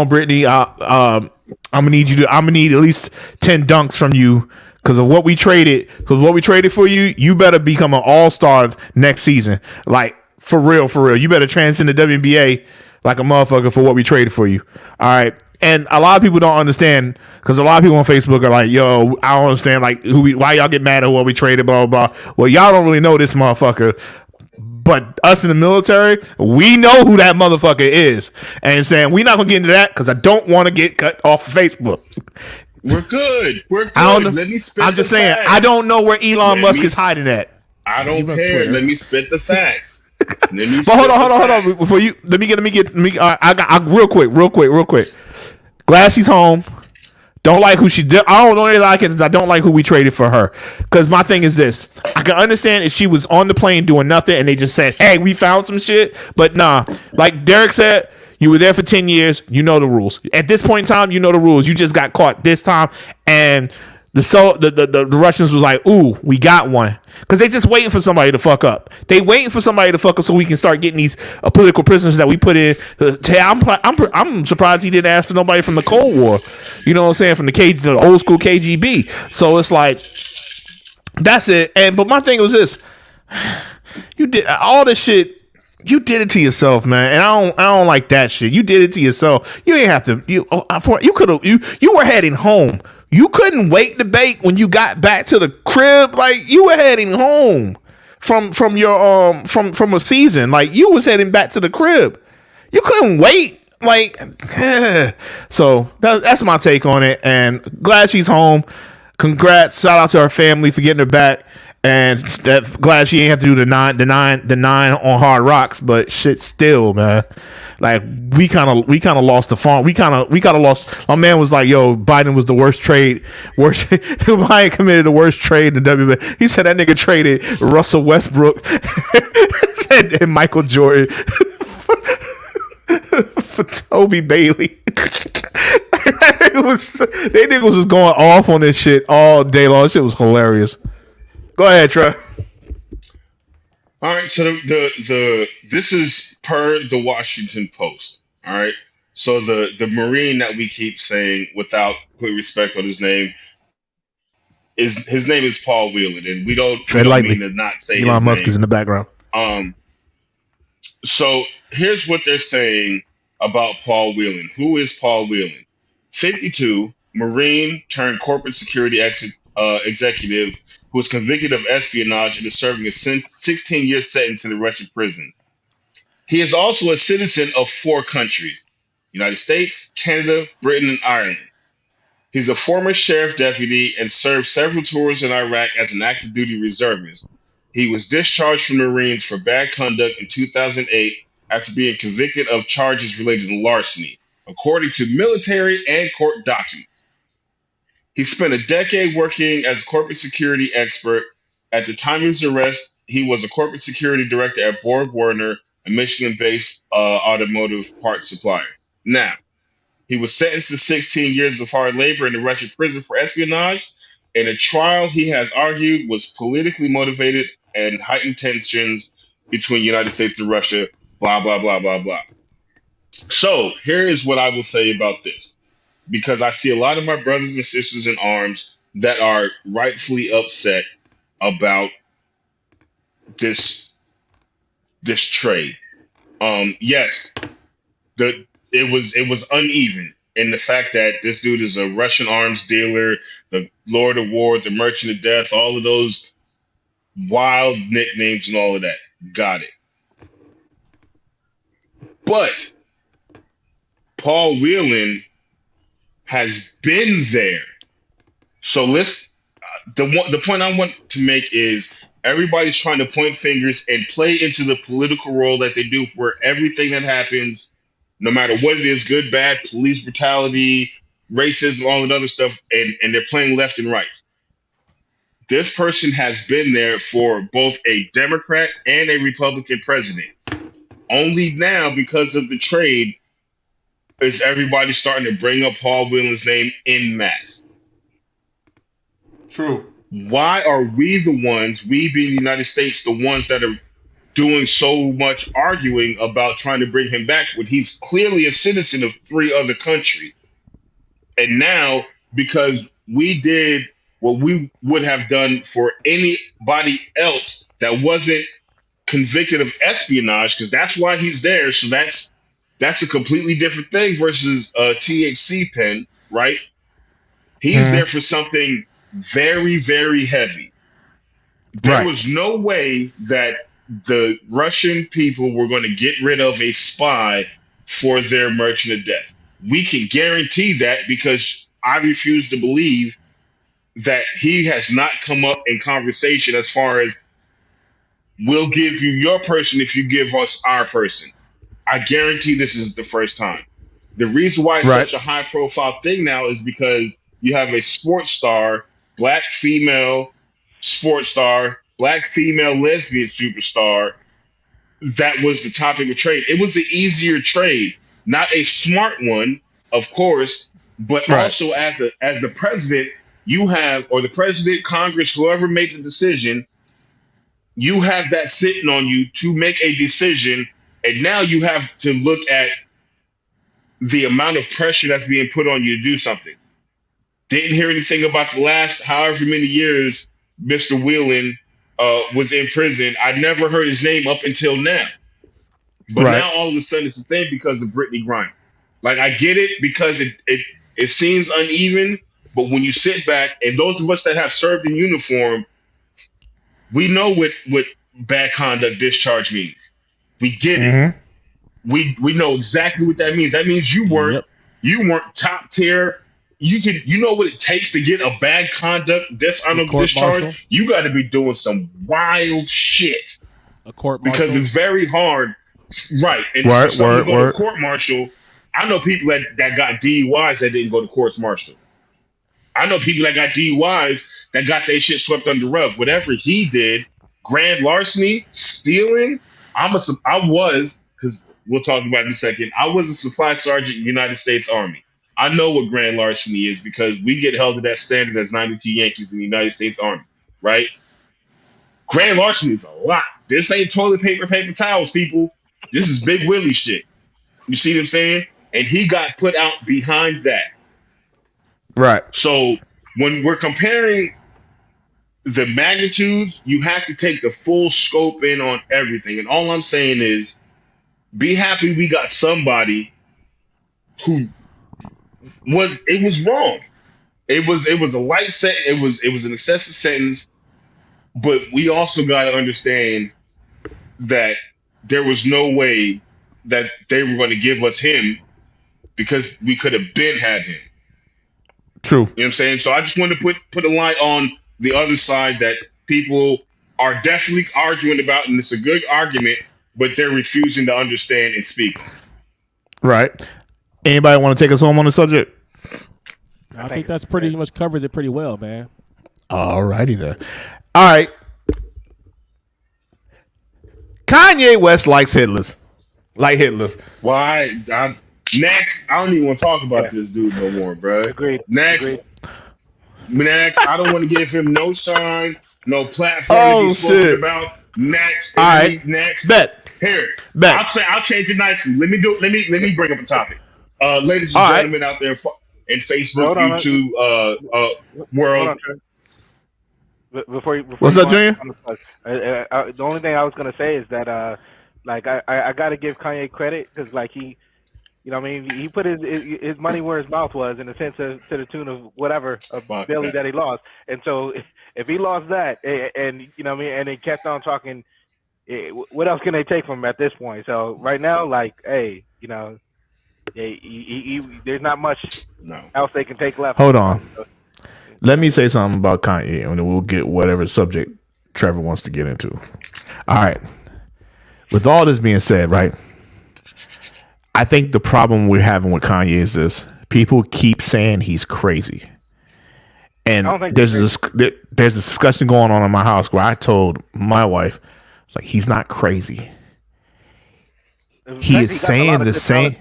Brittany. I'm gonna need you to. I'm gonna need at least 10 dunks from you because of what we traded. Because what we traded for you, you better become an all-star next season. Like for real, for real. You better transcend the WNBA like a motherfucker for what we traded for you. All right. And a lot of people don't understand because a lot of people on Facebook are like, "Yo, I don't understand. Like, why y'all get mad at what we traded? Blah blah blah." Well, y'all don't really know this motherfucker. But us in the military, we know who that motherfucker is. And saying we're not gonna get into that because I don't want to get cut off of Facebook. We're good. We're good. I don't know. Let me spit I'm just the saying facts. I don't know where Elon Musk is hiding at. I don't must care. Twitter. Let me spit the facts. But hold on. Before you, let me get. Real quick. Glad she's home. Don't like who she did. I don't know like it. I don't like who we traded for her. Because my thing is this: I can understand if she was on the plane doing nothing and they just said, "Hey, we found some shit." But nah, like Derek said, you were there for 10 years. You know the rules. At this point in time, you know the rules. You just got caught this time, and the Russians was like, "Ooh, we got one," because they just waiting for somebody to fuck up. They waiting for somebody to fuck up so we can start getting these political prisoners that we put in. I'm surprised he didn't ask for nobody from the Cold War. You know what I'm saying? From the old school KGB. So it's like that's it. But my thing was this: you did all this shit. You did it to yourself, man, and I don't like that shit. You did it to yourself. You ain't have to. You could have. You were heading home. You couldn't wait to bake when you got back to the crib. Like you were heading home from your from a season. Like you was heading back to the crib. You couldn't wait. Like so that's my take on it. And glad she's home. Congrats. Shout out to her family for getting her back. And glad she ain't have to do the nine on Hard Rocks, but shit still, man. Like we kind of lost the farm. We kind of lost. My man was like, "Yo, Biden was the worst trade. Biden committed the worst trade in the WNBA." He said that nigga traded Russell Westbrook and Michael Jordan for Toby Bailey. They niggas was just going off on this shit all day long. This shit was hilarious. Go ahead, Trey. All right, so this is per the Washington Post. All right, so the Marine that we keep saying without putting respect on his name his name is Paul Whelan, and we don't mean to not say Elon Musk name. is in the background. So here's what they're saying about Paul Whelan. Who is Paul Whelan? 52, Marine turned corporate security executive who was convicted of espionage and is serving a 16-year sentence in a Russian prison. He is also a citizen of 4 countries: United States, Canada, Britain, and Ireland. He's a former sheriff deputy and served several tours in Iraq as an active duty reservist. He was discharged from the Marines for bad conduct in 2008 after being convicted of charges related to larceny, according to military and court documents. He spent a decade working as a corporate security expert. At the time of his arrest, he was a corporate security director at Borg Warner, a Michigan-based automotive parts supplier. Now, he was sentenced to 16 years of hard labor in a Russian prison for espionage, in a trial he has argued was politically motivated and heightened tensions between the United States and Russia, blah, blah, blah, blah, blah. So here is what I will say about this, because I see a lot of my brothers and sisters in arms that are rightfully upset about this trade. Yes, it was uneven in the fact that this dude is a Russian arms dealer, the Lord of War, the Merchant of Death, all of those wild nicknames and all of that. Got it. But Paul Whelan has been there. So the point I want to make is everybody's trying to point fingers and play into the political role that they do for everything that happens, no matter what it is, good, bad, police brutality, racism, all that other stuff, and they're playing left and right. This person has been there for both a Democrat and a Republican president. Only now, because of the trade, is everybody starting to bring up Paul Whelan's name en masse. True. Why are we the ones, we being the United States, the ones that are doing so much arguing about trying to bring him back when he's clearly a citizen of 3 other countries. And now, because we did what we would have done for anybody else that wasn't convicted of espionage, because that's why he's there. So that's a completely different thing versus a THC pen, right? He's there for something very, very heavy. There was no way that the Russian people were going to get rid of a spy for their Merchant of Death. We can guarantee that because I refuse to believe that he has not come up in conversation as far as we'll give you your person if you give us our person. I guarantee this is the first time. The reason why it's such a high profile thing now is because you have a sports star, black female sports star, black female lesbian superstar. That was the topic of trade. It was an easier trade, not a smart one, of course, but also as the president, you have, or the president, Congress, whoever made the decision, you have that sitting on you to make a decision, and now you have to look at the amount of pressure that's being put on you to do something. Didn't hear anything about the last however many years Mr. Whelan was in prison. I never heard his name up until now. But now all of a sudden it's a thing because of Brittany Griner. Like, I get it because it seems uneven, but when you sit back, and those of us that have served in uniform, we know what bad conduct discharge means. We get it. We know exactly what that means. That means you weren't top tier. You know what it takes to get a bad conduct dishonorable discharge. Martial. You got to be doing some wild shit. A court martial, because it's very hard, right? And go to court martial. I know people that got DUIs that didn't go to court martial. I know people that got DUIs that got their shit swept under the rug. Whatever he did, grand larceny, stealing. Because we'll talk about it in a second. I was a supply sergeant in the United States Army. I know what grand larceny is because we get held to that standard as 92 Yankees in the United States Army, right? Grand larceny is a lot. This ain't toilet paper, paper towels, people. This is Big Willie shit. You see what I'm saying? And he got put out behind that. Right. So when we're comparing the magnitudes, you have to take the full scope in on everything. And all I'm saying is, be happy we got somebody who was wrong. It was a light set. It was an excessive sentence, but we also got to understand that there was no way that they were going to give us him because we could have been had him. True. You know what I'm saying? So I just wanted to put a light on the other side that people are definitely arguing about, and it's a good argument, but they're refusing to understand and speak. Right. Anybody want to take us home on the subject? I think that's pretty much covers it pretty well, man. All righty then. All right. Kanye West likes Hitlers. Like Hitler. Why? Next. I don't even want to talk about this dude no more, bro. Agreed. Next. I don't want to give him no shine, no platform to be spoken about. Next. All right. Next. Bet. Here. Bet. I'll change it nicely. Let me bring up a topic. Ladies and gentlemen out there in Facebook, YouTube, world. Before what's up, Junior? The only thing I was gonna say is that I gotta give Kanye credit because he, he put his money where his mouth was in a sense to the tune of whatever Billy that he lost, and so if he lost that and and he kept on talking, what else can they take from him at this point? So right now, there's not much else they can take left. Hold on. Let me say something about Kanye, and then we'll get whatever subject Trevor wants to get into. All right. With all this being said, right, I think the problem we're having with Kanye is this. People keep saying he's crazy. And there's a discussion going on in my house where I told my wife, it's like, he's not crazy. He is saying the same.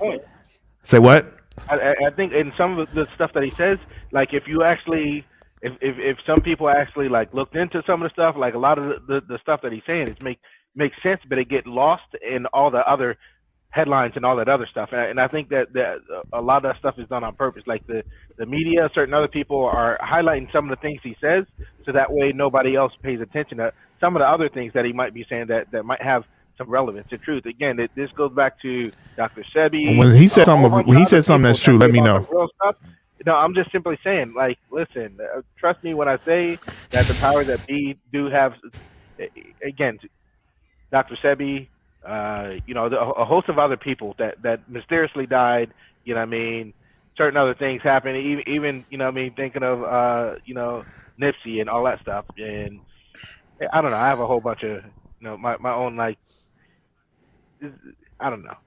Say what? I think in some of the stuff that he says, if you actually if some people actually like looked into some of the stuff, like a lot of the stuff that he's saying, it makes sense, but it get lost in all the other headlines and all that other stuff. And I think that a lot of that stuff is done on purpose. Like the media, certain other people are highlighting some of the things he says, so that way nobody else pays attention to some of the other things that he might be saying that might have some relevance to truth. Again, this goes back to Dr. Sebi. When he said something that's true, let me know. No, I'm just simply saying, like, listen, trust me when I say that the power that we do have, again, Dr. Sebi, a host of other people that mysteriously died, you know what I mean, certain other things happen, even you know what I mean, thinking of, Nipsey and all that stuff. And I don't know, I have a whole bunch of, my own, like, I don't know.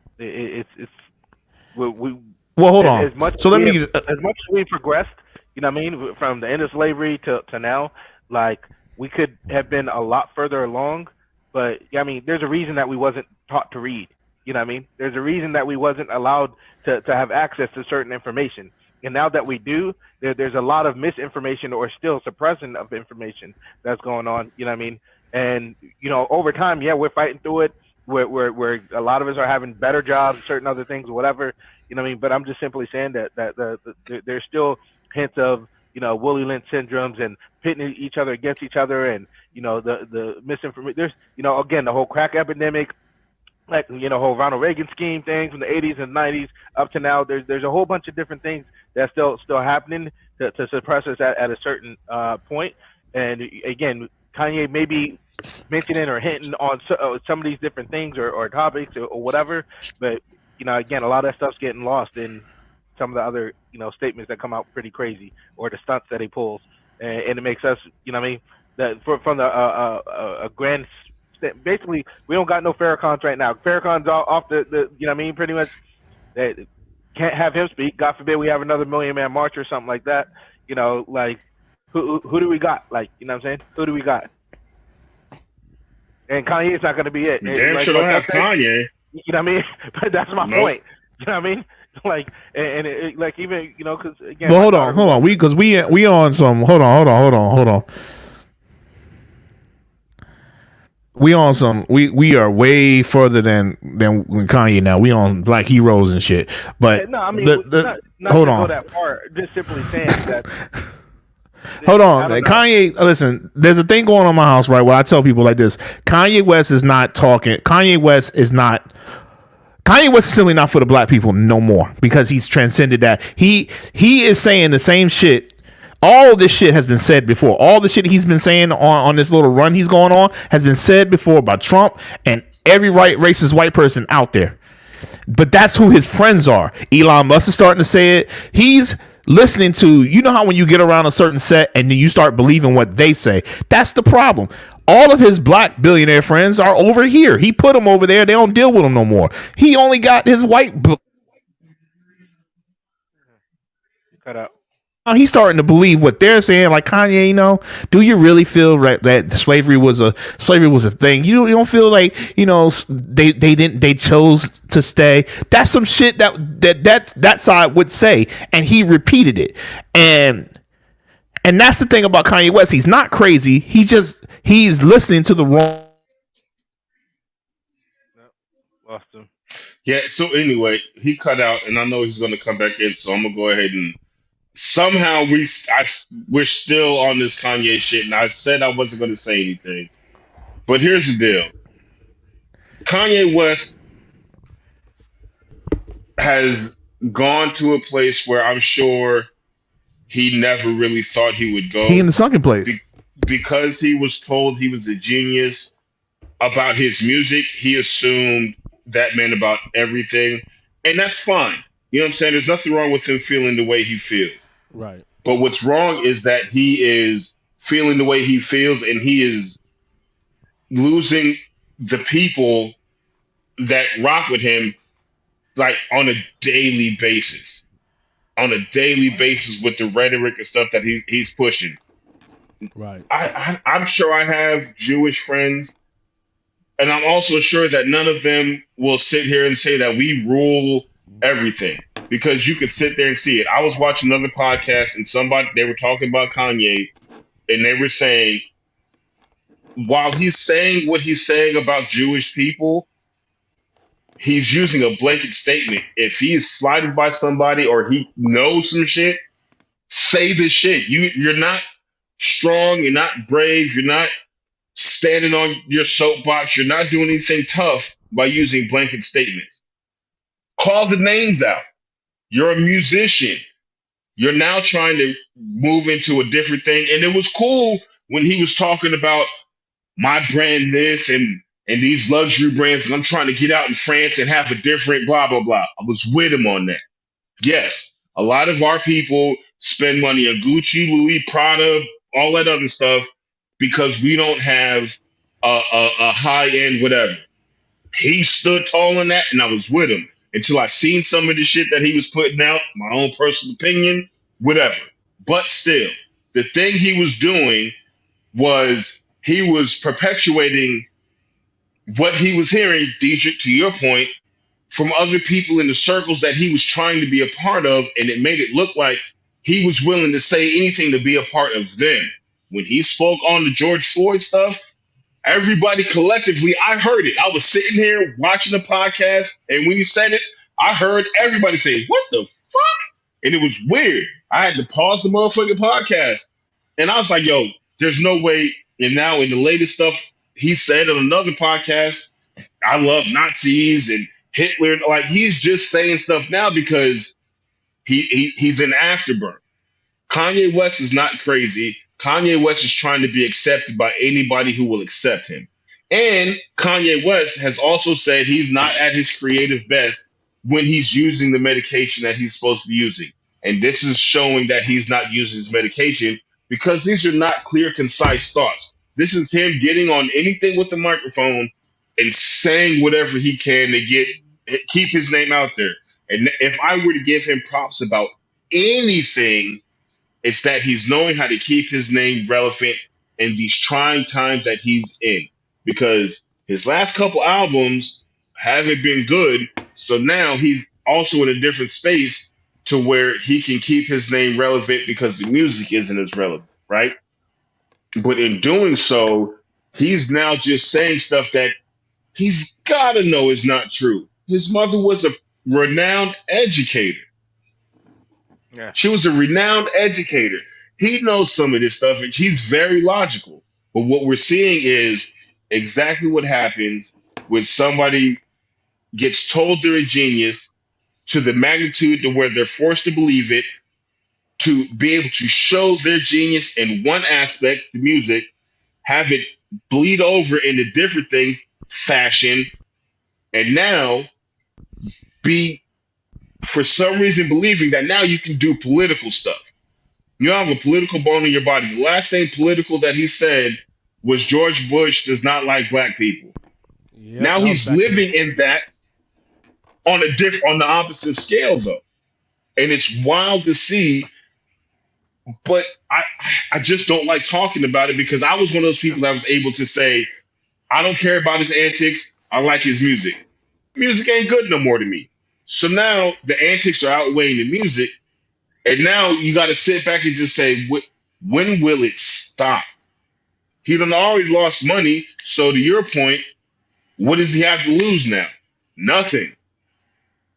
Well, hold on. As much as we progressed, you know what I mean, from the end of slavery to now, like, we could have been a lot further along. But I mean, there's a reason that we wasn't taught to read. You know what I mean? There's a reason that we wasn't allowed to have access to certain information. And now that we do, there's a lot of misinformation or still suppression of information that's going on. You know what I mean? And over time, yeah, we're fighting through it. Where a lot of us are having better jobs, certain other things, whatever. You know what I mean? But I'm just simply saying that there's still hints of Willie Lynch syndromes and pitting each other against each other, and the misinformation. There's again, the whole crack epidemic, like whole Ronald Reagan scheme thing from the 80s and 90s up to now. There's a whole bunch of different things that's still happening to suppress us at a certain point. And again, Kanye may be mentioning or hinting on some of these different things or topics or whatever, but again, a lot of that stuff's getting lost in some of the other statements that come out pretty crazy, or the stunts that he pulls, and it makes us that from the a grand basically we don't got no Farrakhan's right now. Farrakhan's off the pretty much they can't have him speak. God forbid we have another Million Man March or something like that. Like who do we got? Like what I'm saying, who do we got? And Kanye's not going to be it. Damn sure don't have Kanye. You know what I mean? But that's my point. You know what I mean? Like, like even because again. But hold on. We on some. Hold on. We on some. We are way further than Kanye now. We on Black Heroes and shit. But no, I mean, not hold go on. that far. Just simply saying that. Hold on, Kanye. Listen, there's a thing going on in my house, right? Where I tell people like this: Kanye West is not talking. Kanye West is simply not for the black people no more, because he's transcended that. He is saying the same shit. All this shit has been said before. All the shit he's been saying on this little run he's going on has been said before by Trump and every racist white person out there. But that's who his friends are. Elon Musk is starting to say it. He's listening to, how when you get around a certain set and then you start believing what they say. That's the problem. All of his black billionaire friends are over here. He put them over there. They don't deal with them no more. He only got his white. Cut out. He's starting to believe what they're saying. Like, Kanye, do you really feel that slavery was a thing? You don't feel like they chose to stay? That's some shit that side would say, and he repeated it. And that's the thing about Kanye West. He's not crazy. He's listening to the wrong. Lost him. Yeah. So anyway, he cut out, and I know he's going to come back in. So I'm gonna go ahead and. Somehow we're still on this Kanye shit, and I said I wasn't going to say anything. But here's the deal. Kanye West has gone to a place where I'm sure he never really thought he would go. He in the sunken place. Because he was told he was a genius about his music, he assumed that meant about everything. And that's fine. You know what I'm saying? There's nothing wrong with him feeling the way he feels. Right. But what's wrong is that he is feeling the way he feels, and he is losing the people that rock with him, like, on a daily basis. On a daily basis with the rhetoric and stuff that he's pushing. Right. I'm sure I have Jewish friends, and I'm also sure that none of them will sit here and say that we rule everything, because you could sit there and see it. I was watching another podcast and they were talking about Kanye, and they were saying, while he's saying what he's saying about Jewish people, he's using a blanket statement. If he's slighted by somebody or he knows some shit, say the shit. You're not strong, you're not brave, you're not standing on your soapbox, you're not doing anything tough by using blanket statements. Call the names out. You're a musician. You're now trying to move into a different thing. And it was cool when he was talking about my brand this and these luxury brands, and I'm trying to get out in France and have a different blah, blah, blah. I was with him on that. Yes, a lot of our people spend money on Gucci, Louis, Prada, all that other stuff because we don't have a high end whatever. He stood tall on that, and I was with him until I seen some of the shit that he was putting out, my own personal opinion, whatever. But still, the thing he was doing was he was perpetuating what he was hearing, Dietrich, to your point, from other people in the circles that he was trying to be a part of, and it made it look like he was willing to say anything to be a part of them. When he spoke on the George Floyd stuff, everybody collectively, I heard it. I was sitting here watching the podcast, and when he said it, I heard everybody say, "What the fuck?" And it was weird. I had to pause the motherfucking podcast. And I was like, yo, there's no way. And now in the latest stuff, he said on another podcast, I love Nazis and Hitler. Like, he's just saying stuff now because he's in afterburn. Kanye West is not crazy. Kanye West is trying to be accepted by anybody who will accept him. And Kanye West has also said he's not at his creative best when he's using the medication that he's supposed to be using. And this is showing that he's not using his medication because these are not clear, concise thoughts. This is him getting on anything with the microphone and saying whatever he can to keep his name out there. And if I were to give him props about anything, it's that he's knowing how to keep his name relevant in these trying times that he's in. Because his last couple albums haven't been good. So now he's also in a different space to where he can keep his name relevant because the music isn't as relevant, right? But in doing so, he's now just saying stuff that he's got to know is not true. His mother was a renowned educator. Yeah. She was a renowned educator. He knows some of this stuff, and he's very logical. But what we're seeing is exactly what happens when somebody gets told they're a genius to the magnitude to where they're forced to believe it, to be able to show their genius in one aspect, the music, have it bleed over into different things, fashion, and now be, for some reason, believing that now you can do political stuff. You have a political bone in your body. The last thing political that he said was George Bush does not like black people. Yep, now he's living in that on the opposite scale, though. And it's wild to see, but I just don't like talking about it because I was one of those people that was able to say, I don't care about his antics. I like his music. Music ain't good no more to me. So now the antics are outweighing the music. And now you got to sit back and just say, when will it stop? He done already lost money. So to your point, what does he have to lose now? Nothing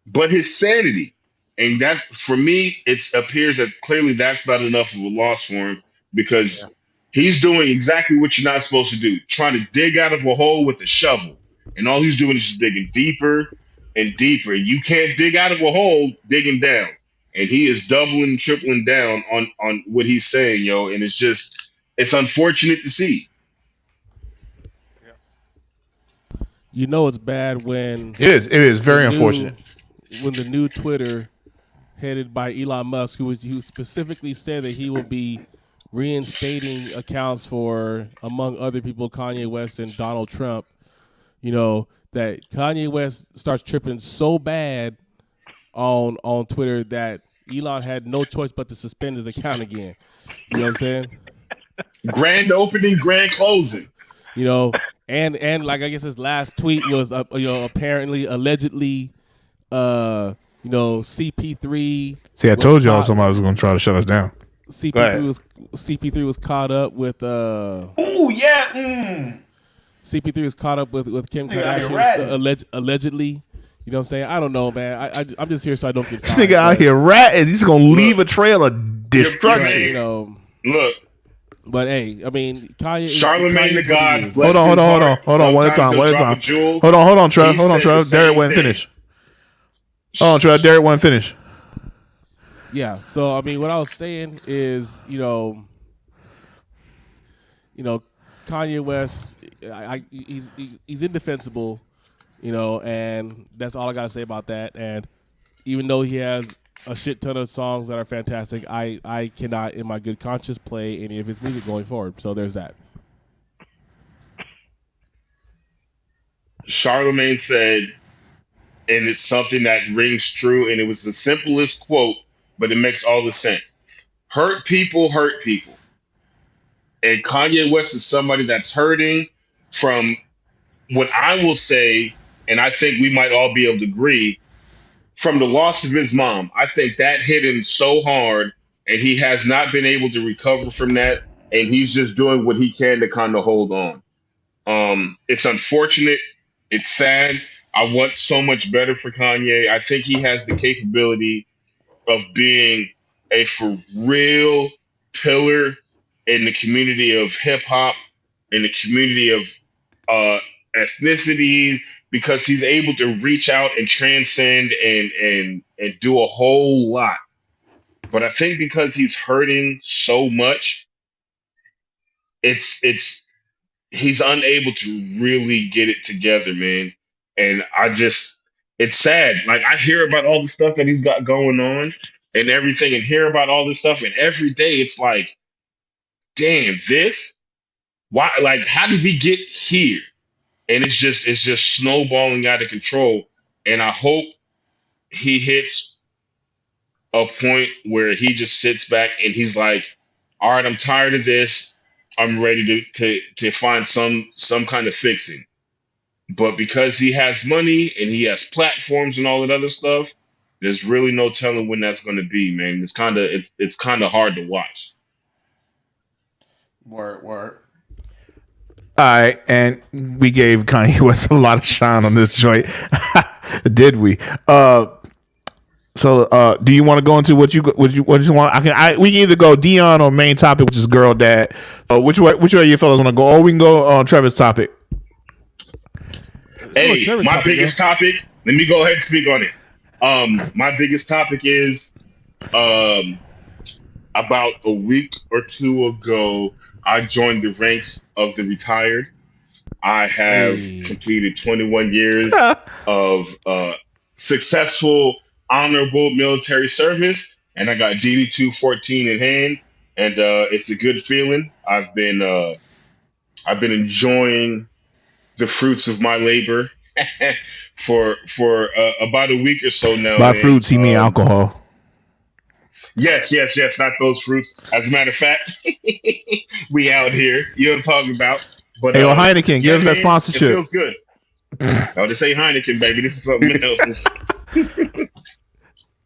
but his sanity. And that, for me, it appears that clearly that's not enough of a loss for him because he's doing exactly what you're not supposed to do, trying to dig out of a hole with a shovel. And all he's doing is just digging deeper and deeper. You can't dig out of a hole digging down. And he is doubling, tripling down on what he's saying, yo. And it's unfortunate to see. You know it's bad when It is very unfortunate. When the new Twitter, headed by Elon Musk, who specifically said that he will be reinstating accounts for, among other people, Kanye West and Donald Trump, you know, that Kanye West starts tripping so bad on Twitter that Elon had no choice but to suspend his account again. You know what I'm saying? Grand opening, grand closing. You know, and like I guess his last tweet was, apparently, allegedly, CP3. See, I was told y'all caught- somebody was going to try to shut us down. CP3 was caught up with Oh yeah. CP3 was caught up with Kim Nigga out here Kardashian ratting. allegedly. You know what I'm saying? I don't know, man. I'm just here so I don't get This fined, nigga out but, here ratting. He's gonna leave a trail of destruction. You know, Look, but hey, I mean, Kanye. Charlemagne the Kanye's what he God. is. bless Hold on, his hold on, heart. hold on. One at a Sometimes time. he'll One at a drop time. jewel. Hold on, Trev. He Hold on, said Trev. the Derek same wasn't thing. finished. Hold on, Trev. Derek wasn't finished. Yeah. So I mean, what I was saying is, Kanye West, he's indefensible, and that's all I gotta say about that. And even though he has a shit ton of songs that are fantastic, I cannot, in my good conscience, play any of his music going forward. So there's that. Charlemagne said, and it's something that rings true, and it was the simplest quote, but it makes all the sense. Hurt people hurt people. And Kanye West is somebody that's hurting from what I will say, and I think we might all be able to agree, from the loss of his mom. I think that hit him so hard, and he has not been able to recover from that, and he's just doing what he can to kind of hold on. It's unfortunate. It's sad. I want so much better for Kanye. I think he has the capability of being a for real pillar in the community of hip hop, in the community of ethnicities, because he's able to reach out and transcend and do a whole lot. But I think because he's hurting so much, it's he's unable to really get it together, man. And it's sad. Like, I hear about all the stuff that he's got going on and everything, and hear about all this stuff, and every day it's like, damn, this? Why? Like, how did we get here? And it's just snowballing out of control. And I hope he hits a point where he just sits back and he's like, all right, I'm tired of this. I'm ready to find some kind of fixing. But because he has money and he has platforms and all that other stuff, there's really no telling when that's going to be, man. It's kind of hard to watch. Word. All right, and we gave Kanye West a lot of shine on this joint, did we? So, do you want to go into what you want? We can either go Dion or main topic, which is girl dad. Which way you fellas want to go? Or we can go on Trevor's topic. Hey, my biggest topic. Let me go ahead and speak on it. My biggest topic is, about a week or two ago, I joined the ranks of the retired. I have completed 21 years of successful, honorable military service, and I got DD 214 in hand, and it's a good feeling. I've been enjoying the fruits of my labor for about a week or so now. By fruits, he mean alcohol. Yes, not those fruits. As a matter of fact, we out here. You know what I'm talking about. But Hey, Heineken, give us that sponsorship. It feels good. No, this ain't Heineken, baby. This is something else.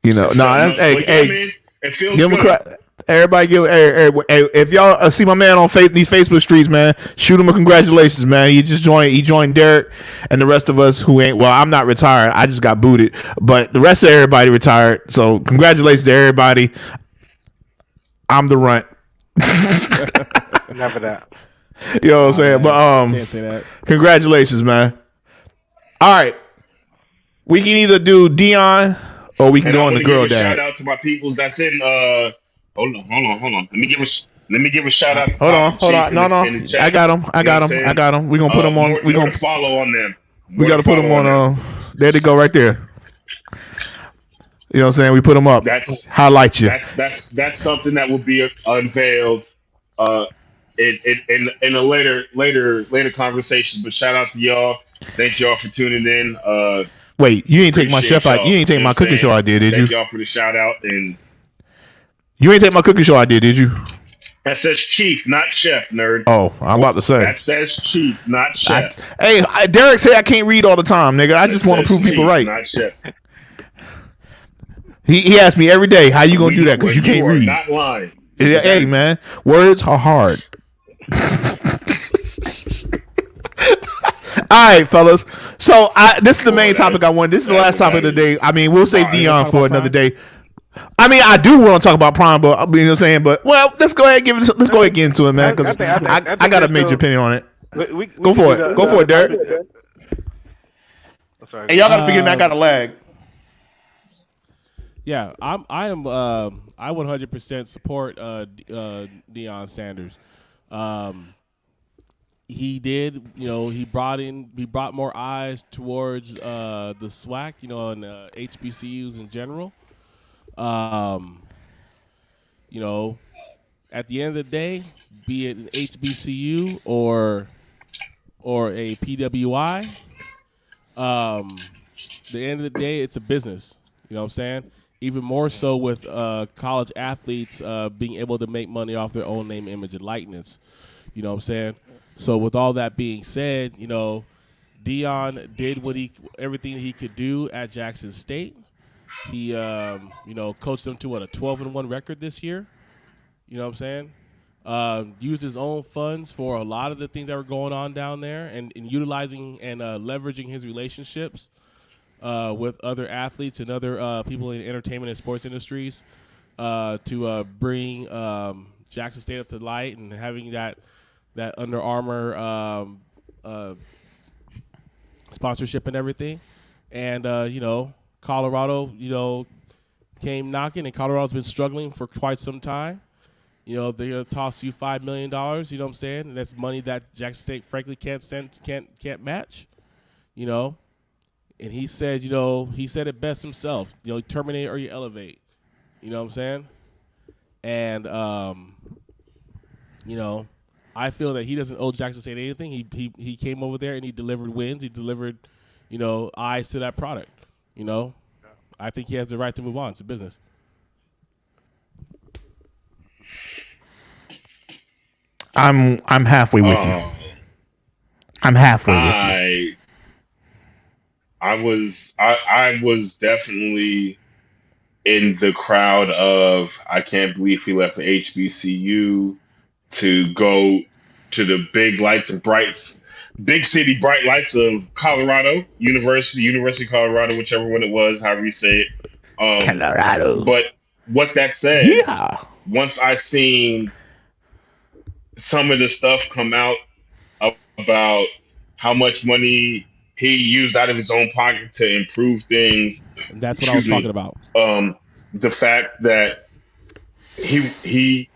Hey, it feels give him good. Everybody give if y'all see my man on these Facebook streets, man, shoot him a congratulations, man. He joined Derek and the rest of us who ain't. Well, I'm not retired. I just got booted, but the rest of everybody retired. So congratulations to everybody. I'm the runt. Never that. You know what I'm saying? But Can't say that. congratulations, man. All right, we can either do Dion or we can go on the girl dad. Shout out to my peoples that's in. Hold on. Let me give a shout out. Hold on. No. I got him. We're gonna put them on. We're gonna follow on them. We gotta put them on. There they go, right there. You know what I'm saying? We put them up. That's highlight you. That's something that will be unveiled in a later conversation. But shout out to y'all. Thank y'all for tuning in. Wait, you ain't take my chef out. You ain't take my cooking show idea, did you? Thank y'all for the shout out. And you ain't take my cooking show idea, did you? That says chief, not chef, nerd. Oh, I'm about to say. That says chief, not chef. Derek say I can't read all the time, nigga. I just want to prove people right. Not chef. He asked me every day, how you gonna do that? Because you can't are read. not lying. Hey, man, words are hard. All right, fellas. So this is the main topic I want. This is the last topic of the day. I mean, we'll save Dion for another day. I mean, I do want to talk about Prime, but you know what I'm saying. But let's go ahead and let's go ahead and get into it, man. Because I got a major opinion on it. Go for it. Go for it, Derek. Hey, y'all got to figure out I got a lag. Yeah, I 100% support Deion Sanders. He did, he brought more eyes towards the SWAC, and HBCUs in general. At the end of the day, be it an HBCU or a PWI, the end of the day, it's a business. You know what I'm saying? Even more so with college athletes being able to make money off their own name, image, and likeness. You know what I'm saying? So with all that being said, Deion did everything he could do at Jackson State. He, coached them to a 12-1 record this year. You know what I'm saying? Used his own funds for a lot of the things that were going on down there, and utilizing and leveraging his relationships with other athletes and other people in entertainment and sports industries to bring Jackson State up to light, and having that Under Armour sponsorship and everything. And, Colorado, came knocking, and Colorado's been struggling for quite some time. They're going to toss you $5 million, you know what I'm saying? And that's money that Jackson State, frankly, can't match, And he said, he said it best himself, terminate or you elevate. You know what I'm saying? And, I feel that he doesn't owe Jackson State anything. He came over there and he delivered wins. He delivered, eyes to that product. I think he has the right to move on. It's a business. I'm halfway with you. I'm halfway with you. I was definitely in the crowd of, I can't believe he left the HBCU to go to the big lights and big city bright lights of Colorado University of Colorado, whichever one it was, however you say it. Colorado. But what that said, once I seen some of the stuff come out about how much money he used out of his own pocket to improve things. And that's what I was talking about. The fact that he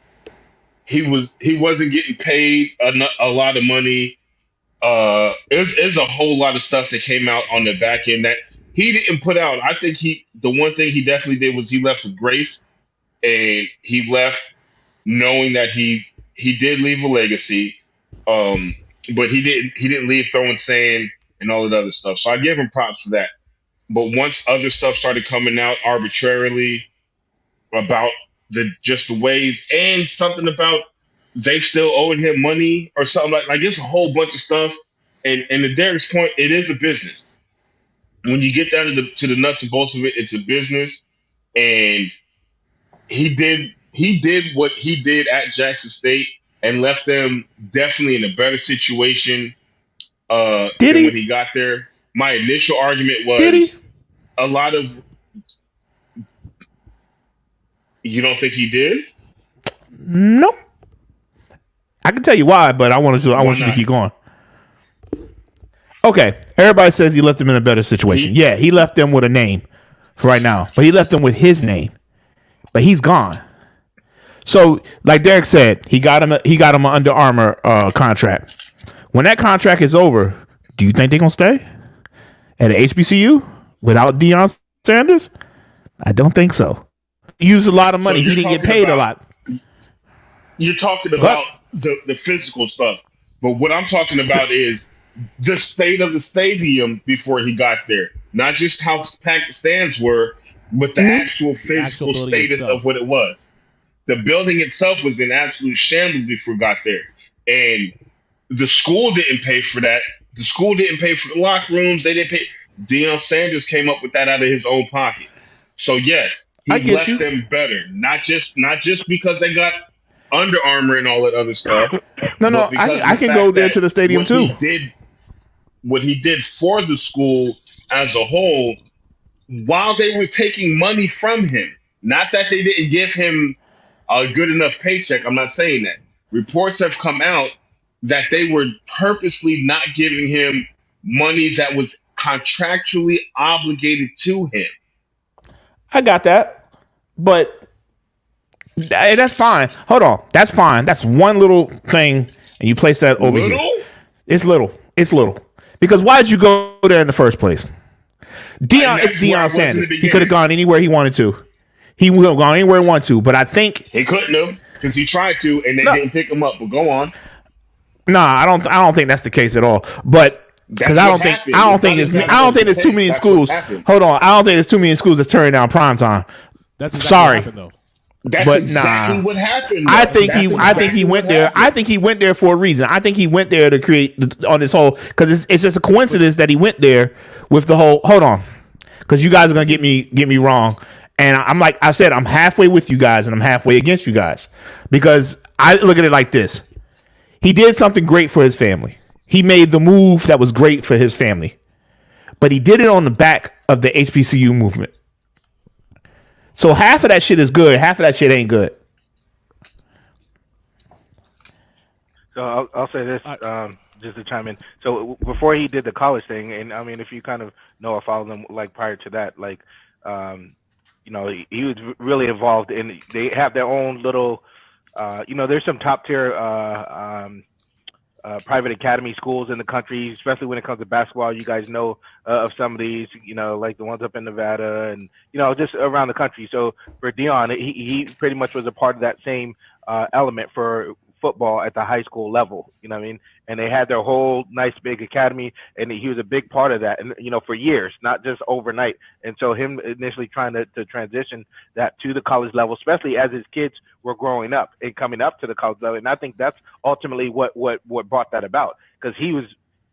wasn't getting paid a lot of money. There's a whole lot of stuff that came out on the back end that he didn't put out. I think the one thing he definitely did was he left with grace, and he left knowing that he did leave a legacy. But he didn't leave throwing sand and all that other stuff. So I give him props for that. But once other stuff started coming out arbitrarily about the ways, and something about they still owing him money or something like it's a whole bunch of stuff. And to Derek's point, it is a business. When you get down to the nuts and bolts of it, it's a business. And he did what he did at Jackson State and left them definitely in a better situation than when he got there. My initial argument was a lot of. You don't think he did? Nope. I can tell you why, but I want you to keep going. Okay, everybody says he left them in a better situation. He left them with a name for right now, but he left them with his name. But he's gone. So, like Derek said, he got him an Under Armour contract. When that contract is over, do you think they're gonna stay at an HBCU without Deion Sanders? I don't think so. He used a lot of money. He didn't get paid a lot. You're talking about the physical stuff, but what I'm talking about is the state of the stadium before he got there. Not just how packed the stands were, but the actual physical status of what it was. The building itself was in absolute shambles before we got there. And the school didn't pay for that. The school didn't pay for the locker rooms. They didn't pay. Deion Sanders came up with that out of his own pocket. So, yes, I he get left you. them better. Not just because they got Under Armour and all that other stuff, No, but because of I the can go fact there that to the stadium what too. he did for the school as a whole, while they were taking money from him, not that they didn't give him a good enough paycheck. I'm not saying that. Reports have come out that they were purposely not giving him money that was contractually obligated to him. I got that, but that's fine. Hold on, that's fine. That's one little thing, and you place that over here. Little? It's little. It's little. Because why did you go there in the first place? Deion, it's that's where I Deion was in the Sanders. He beginning. could have gone anywhere he wanted to. He would have gone anywhere he wanted to. But I think He couldn't have because he tried to and they No. didn't pick him up. But go on. I don't think that's the case at all. But because That's I what don't think happened. I don't It's think not it's exactly I don't think the there's too case. many That's what schools. happened. Hold on, I don't think there's too many schools that's turning down prime time. That's exactly Sorry. what happened, though. That's But exactly nah. what happened. I though. think That's he exactly went what there. happened. I think he went there for a reason. I think he went there to create on this whole because it's just a coincidence that he went there with the whole. Hold on, because you guys are gonna get me wrong, and I'm like I said, I'm halfway with you guys and I'm halfway against you guys because I look at it like this. He did something great for his family. He made the move that was great for his family, but he did it on the back of the HBCU movement. So half of that shit is good, half of that shit ain't good. So I'll say this, just to chime in. So before he did the college thing, and I mean, if you kind of know or follow them, like prior to that, like, he was really involved in. They have their own little, there's some top tier private academy schools in the country, especially when it comes to basketball. You guys know of some of these, like the ones up in Nevada and, just around the country. So for Deion, he pretty much was a part of that same element for football at the high school level, you know what I mean? And they had their whole nice big academy, and he was a big part of that, and for years, not just overnight. And so him initially trying to transition that to the college level, especially as his kids were growing up and coming up to the college level, and I think that's ultimately what brought that about, because he was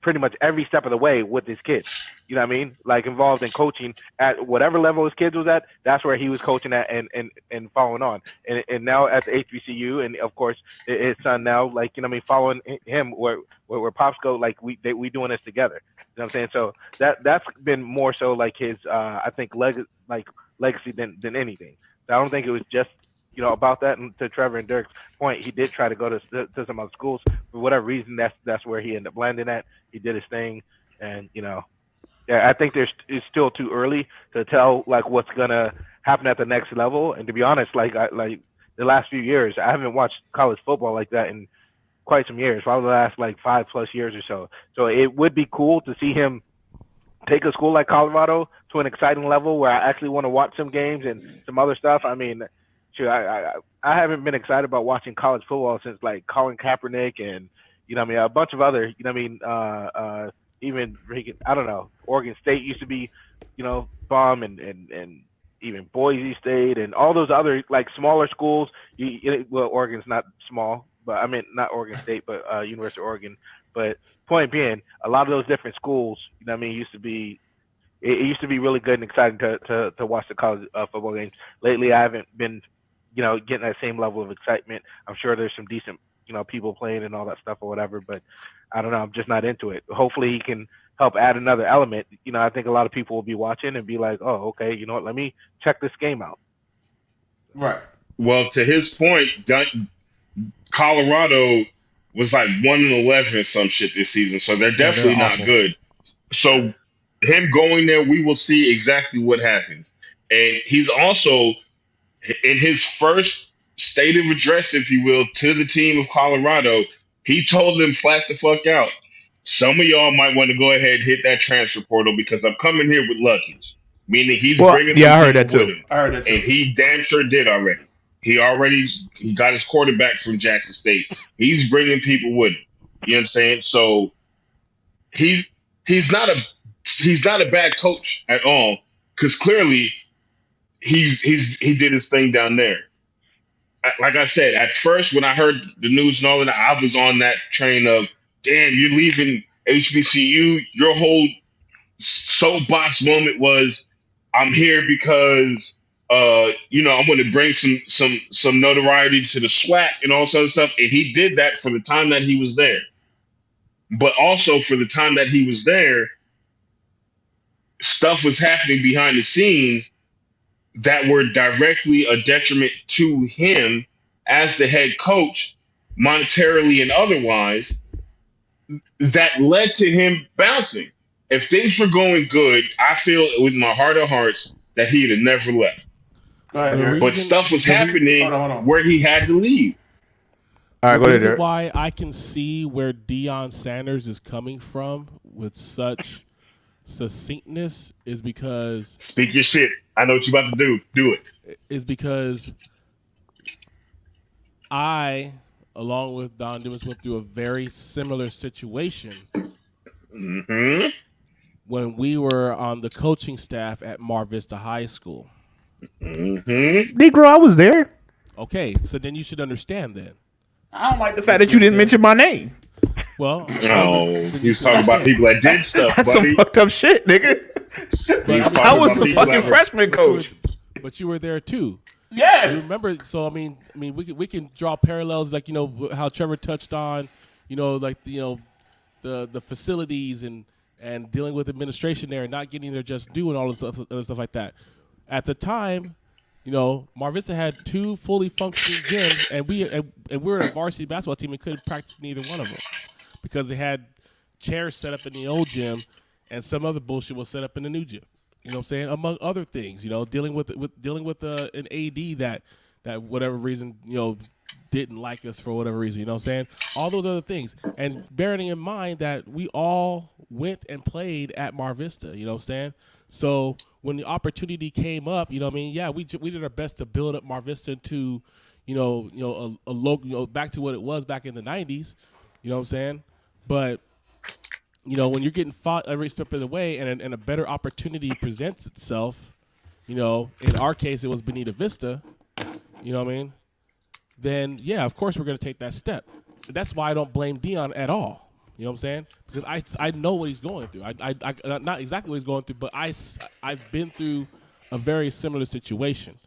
pretty much every step of the way with his kids. You know what I mean? Like involved in coaching at whatever level his kids was at, that's where he was coaching at and following on. And now at the HBCU, and of course his son now, like, following him where Pops go, like we doing this together. You know what I'm saying? So that's been more so like his I think legacy than anything. So I don't think it was just about that. And to Trevor and Dirk's point, he did try to go to some other schools for whatever reason. That's where he ended up landing at. He did his thing, and I think it's still too early to tell like what's gonna happen at the next level. And to be honest, like the last few years, I haven't watched college football like that in quite some years, probably the last like 5+ years or so. So it would be cool to see him take a school like Colorado to an exciting level where I actually want to watch some games and some other stuff. I mean, sure, I haven't been excited about watching college football since like Colin Kaepernick and a bunch of other even I don't know, Oregon State used to be bomb, and even Boise State and all those other like smaller schools. Well, Oregon's not small, but I mean not Oregon State, but University of Oregon. But point being, a lot of those different schools, used to be. It used to be really good and exciting to watch the college football games. Lately, I haven't been getting that same level of excitement. I'm sure there's some decent, people playing and all that stuff or whatever, but I don't know. I'm just not into it. Hopefully he can help add another element. I think a lot of people will be watching and be like, oh, okay, you know what? Let me check this game out. Right. Well, to his point, Colorado was like 1-11 or some shit this season, so they're definitely they're not awful. good. So him going there, we will see exactly what happens. And he's also in his first state of address, if you will, to the team of Colorado, he told them flat the fuck out. Some of y'all might want to go ahead and hit that transfer portal because I'm coming here with luggage. Meaning he's bringing yeah, some I heard that people too. with him. And he damn sure did already. He got his quarterback from Jackson State. He's bringing people with him. You know what I'm saying? So he's not a bad coach at all, because clearly he did his thing down there. Like I said, at first when I heard the news and all of that, I was on that train of, damn, you're leaving HBCU. Your whole soapbox moment was, I'm here because I'm going to bring some notoriety to the SWAC and all sorts of stuff. And he did that for the time that he was there. But also for the time that he was there, stuff was happening behind the scenes that were directly a detriment to him as the head coach, monetarily and otherwise, that led to him bouncing. If things were going good, I feel with my heart of hearts that he'd have never left. All right, Derek. But stuff was happening Hold on. where he had to leave. All right, go The ahead, reason Derek. why I can see where Deion Sanders is coming from with such succinctness is because Speak your shit. I know what you're about to do. Do it. I, along with Don Dimas, went through a very similar situation Mm-hmm. when we were on the coaching staff at Mar Vista High School. Mm-hmm. Negro, I was there. Okay, so then you should understand then. I don't like the fact that you didn't mention my name. Well, Oh, he's talking about people that did stuff, That's buddy. some fucked up shit, nigga. He's talking I was about the people fucking that were- freshman coach. but you were there too. You Yes. remember? So I mean, we can draw parallels, like how Trevor touched on, like the facilities and dealing with administration there and not getting their just due and all this other stuff like that. At the time, Mar Vista had 2 fully functioning gyms, and we were a varsity basketball team and couldn't practice neither one of them because they had chairs set up in the old gym and some other bullshit was set up in the new gym. You know what I'm saying? Among other things, dealing with an AD that whatever reason, didn't like us for whatever reason, you know what I'm saying? All those other things. And bearing in mind that we all went and played at Mar Vista, you know what I'm saying? So when the opportunity came up, we did our best to build up Mar Vista to, a local, back to what it was back in the 90s, you know what I'm saying? But when you're getting fought every step of the way and a better opportunity presents itself, in our case, it was Bonita Vista, you know what I mean? Then, yeah, of course we're going to take that step. That's why I don't blame Deion at all. You know what I'm saying? Because I know what he's going through. I not exactly what he's going through, but I've been through a very similar situation.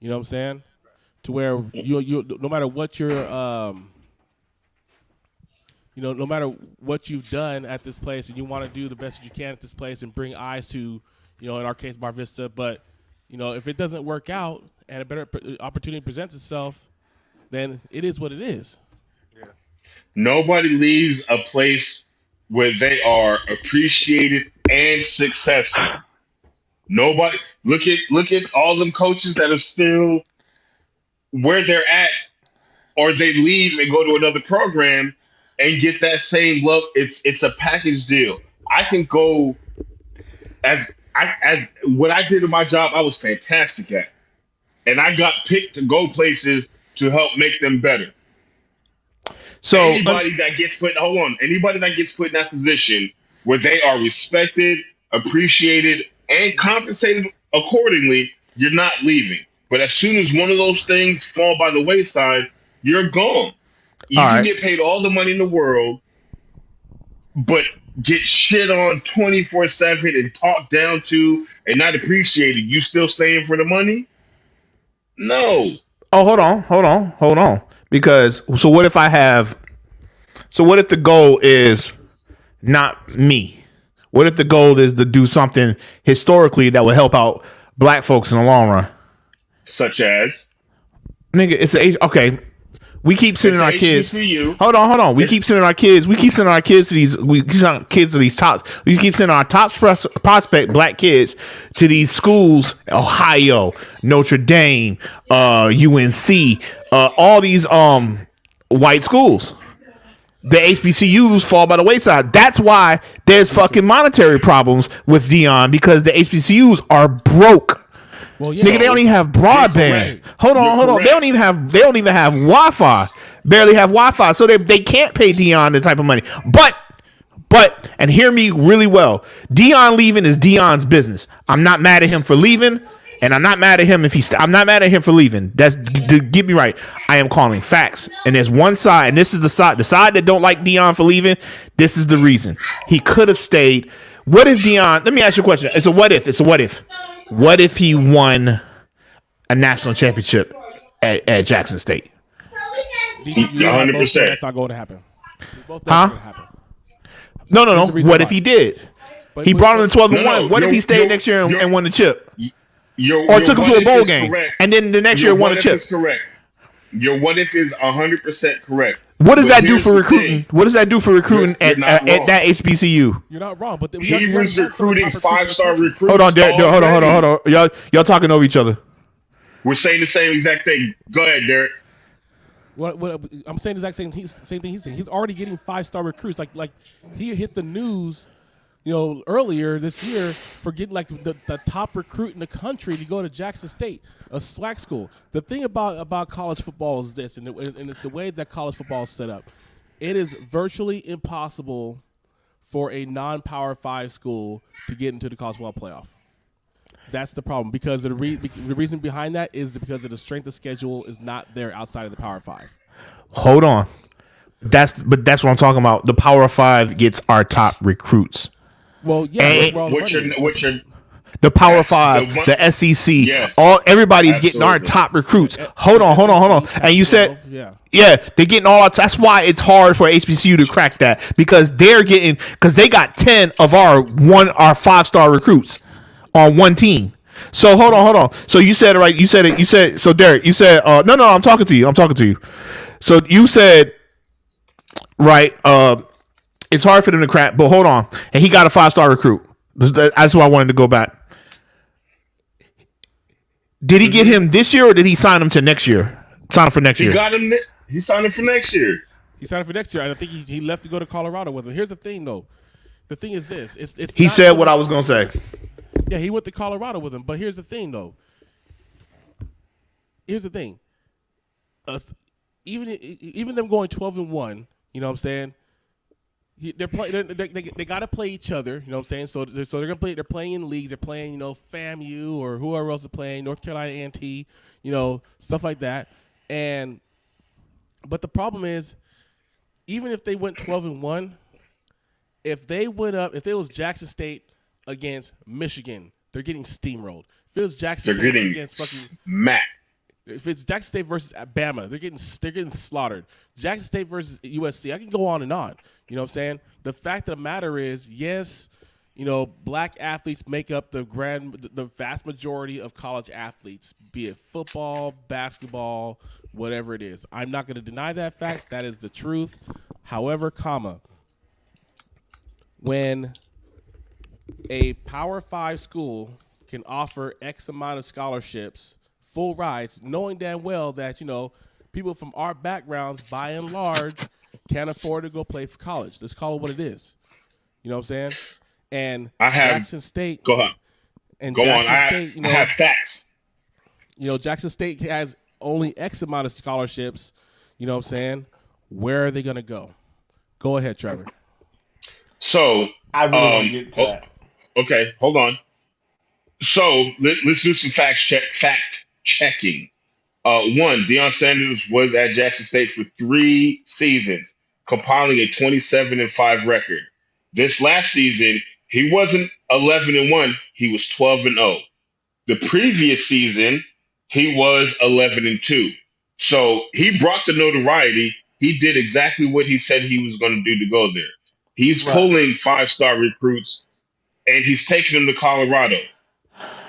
You know what I'm saying? To where you no matter what your no matter what you've done at this place, and you want to do the best that you can at this place and bring eyes to, in our case, Mar Vista. But, if it doesn't work out and a better opportunity presents itself, then it is what it is. Nobody leaves a place where they are appreciated and successful. Nobody look at all them coaches that are still where they're at, or they leave and go to another program and get that same love. It's a package deal. I can go as what I did in my job, I was fantastic at. And I got picked to go places to help make them better. So anybody that gets put in that position where they are respected, appreciated, and compensated accordingly, you're not leaving. But as soon as one of those things fall by the wayside, you're gone. You can get paid all the money in the world, but get shit on 24/7 and talked down to and not appreciated. You still staying for the money? No. Oh, hold on. Because what if the goal is not me? What if the goal is to do something historically that would help out black folks in the long run? Such as? Nigga, it's okay. We keep sending our kids. HBCU. Hold on. We keep sending our kids to these. We keep sending kids to these top. We keep sending our top prospect black kids to these schools: Ohio, Notre Dame, UNC, all these white schools. The HBCUs fall by the wayside. That's why there's fucking monetary problems with Deion, because the HBCUs are broke. Well, yeah. Nigga, they don't even have broadband. Hold on. They don't even have Wi-Fi. Barely have Wi-Fi. So they can't pay Deion the type of money. But and hear me really well. Deion leaving is Deion's business. I'm not mad at him for leaving, and I'm not mad at him I'm not mad at him for leaving. Get me right. I am calling facts. And there's one side, and this is the side that don't like Deion for leaving. This is the reason. He could have stayed. What if Deion? Let me ask you a question. It's a what if. What if he won a national championship at Jackson State. You and I both know 100%. that's not going to happen. We both know Huh? it's going to happen. No. There's a reason What why. if he did? But He brought him to 12 and No, 1. What if he stayed next year and won the chip, or took him to a bowl game, and then the next year won a chip? Is correct. Your what if is 100% correct. What does But that do here's for the recruiting? thing. What does that do for recruiting You're at not wrong. that HBCU? You're not wrong, but He was recruiting 5-star recruits. Hold on, Derek. Hold on. Y'all talking over each other. We're saying the same exact thing. Go ahead, Derek. What I'm saying the exact same thing he's saying. He's already getting 5-star recruits. Like he hit the news, earlier this year for getting like the top recruit in the country to go to Jackson State, a SWAC school. The thing about college football is this, and it's the way that college football is set up. It is virtually impossible for a non-Power 5 school to get into the college football playoff. That's the problem, because the reason behind that is because of the strength of schedule is not there outside of the Power 5. Hold on. That's what I'm talking about. The Power 5 gets our top recruits. Well, yeah, And- where all the money is. The Power Yes, 5, the SEC, Yes. everybody's getting our Absolutely. top recruits. Hold on. And you said, yeah. they're getting all our. That's why it's hard for HBCU to crack that, because they got 10 of our 5-star recruits on one team. So hold on. So you said it right. You said so, Derek. You said no. I'm talking to you. So you said right. It's hard for them to crack, but hold on. And he got a 5-star recruit. That's why I wanted to go back. Did he get him this year, or did he sign him to next year? Sign him for next year. He got him. He signed him for next year. He signed for next year, and I think he left to go to Colorado with him. Here's the thing, though. The thing is this: it's He not said so what much- I was gonna say. Yeah, he went to Colorado with him. But here's the thing, though. Here's the thing. Even them going 12 and 1, you know what I'm saying? They're playing. They got to play each other. You know what I'm saying? So they're gonna play. They're playing in leagues. They're playing, FAMU or whoever else is playing, North Carolina A&T, stuff like that. But the problem is, even if they went 12 and 1, if it was Jackson State against Michigan, they're getting steamrolled. If it was Jackson They're State getting against fucking smacked. If it's Jackson State versus Bama, they're getting slaughtered. Jackson State versus USC, I can go on and on. You know what I'm saying? The fact of the matter is, yes, black athletes make up the vast majority of college athletes, be it football, basketball, whatever it is. I'm not going to deny that fact. That is the truth. However, when a Power 5 school can offer X amount of scholarships, full rides, knowing damn well that, people from our backgrounds, by and large, can't afford to go play for college. Let's call it what it is. You know what I'm saying? And Jackson State. Go on. And Go Jackson on. State, I have facts. Jackson State has only X amount of scholarships. You know what I'm saying? Where are they going to go? Go ahead, Trevor. So I really want to get to that. Okay, hold on. So let's do some fact checking. One, Deion Sanders was at Jackson State for 3 seasons, compiling a 27-5 record. This last season, he wasn't 11-1; he was 12-0. The previous season, he was 11-2. So he brought the notoriety. He did exactly what he said he was going to do to go there. He's pulling 5-star recruits, and he's taking them to Colorado.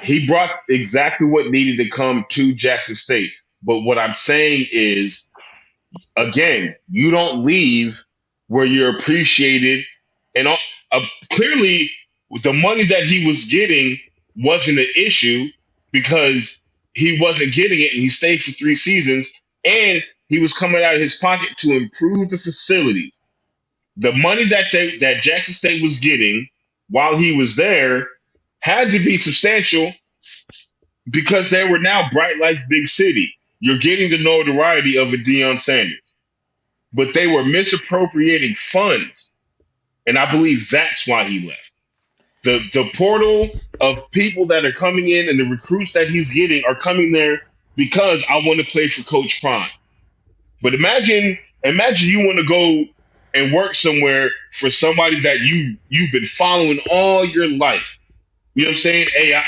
He brought exactly what needed to come to Jackson State. But what I'm saying is, again, you don't leave where you're appreciated. And clearly, the money that he was getting wasn't an issue, because he wasn't getting it, and he stayed for 3 seasons, and he was coming out of his pocket to improve the facilities. The money that Jackson State was getting while he was there had to be substantial, because they were now Bright Lights Big City. You're getting the notoriety of a Deion Sanders. But they were misappropriating funds. And I believe that's why he left. The portal of people that are coming in and the recruits that he's getting are coming there because I want to play for Coach Prime. But imagine you want to go and work somewhere for somebody that you've been following all your life. You know what I'm saying? Hey,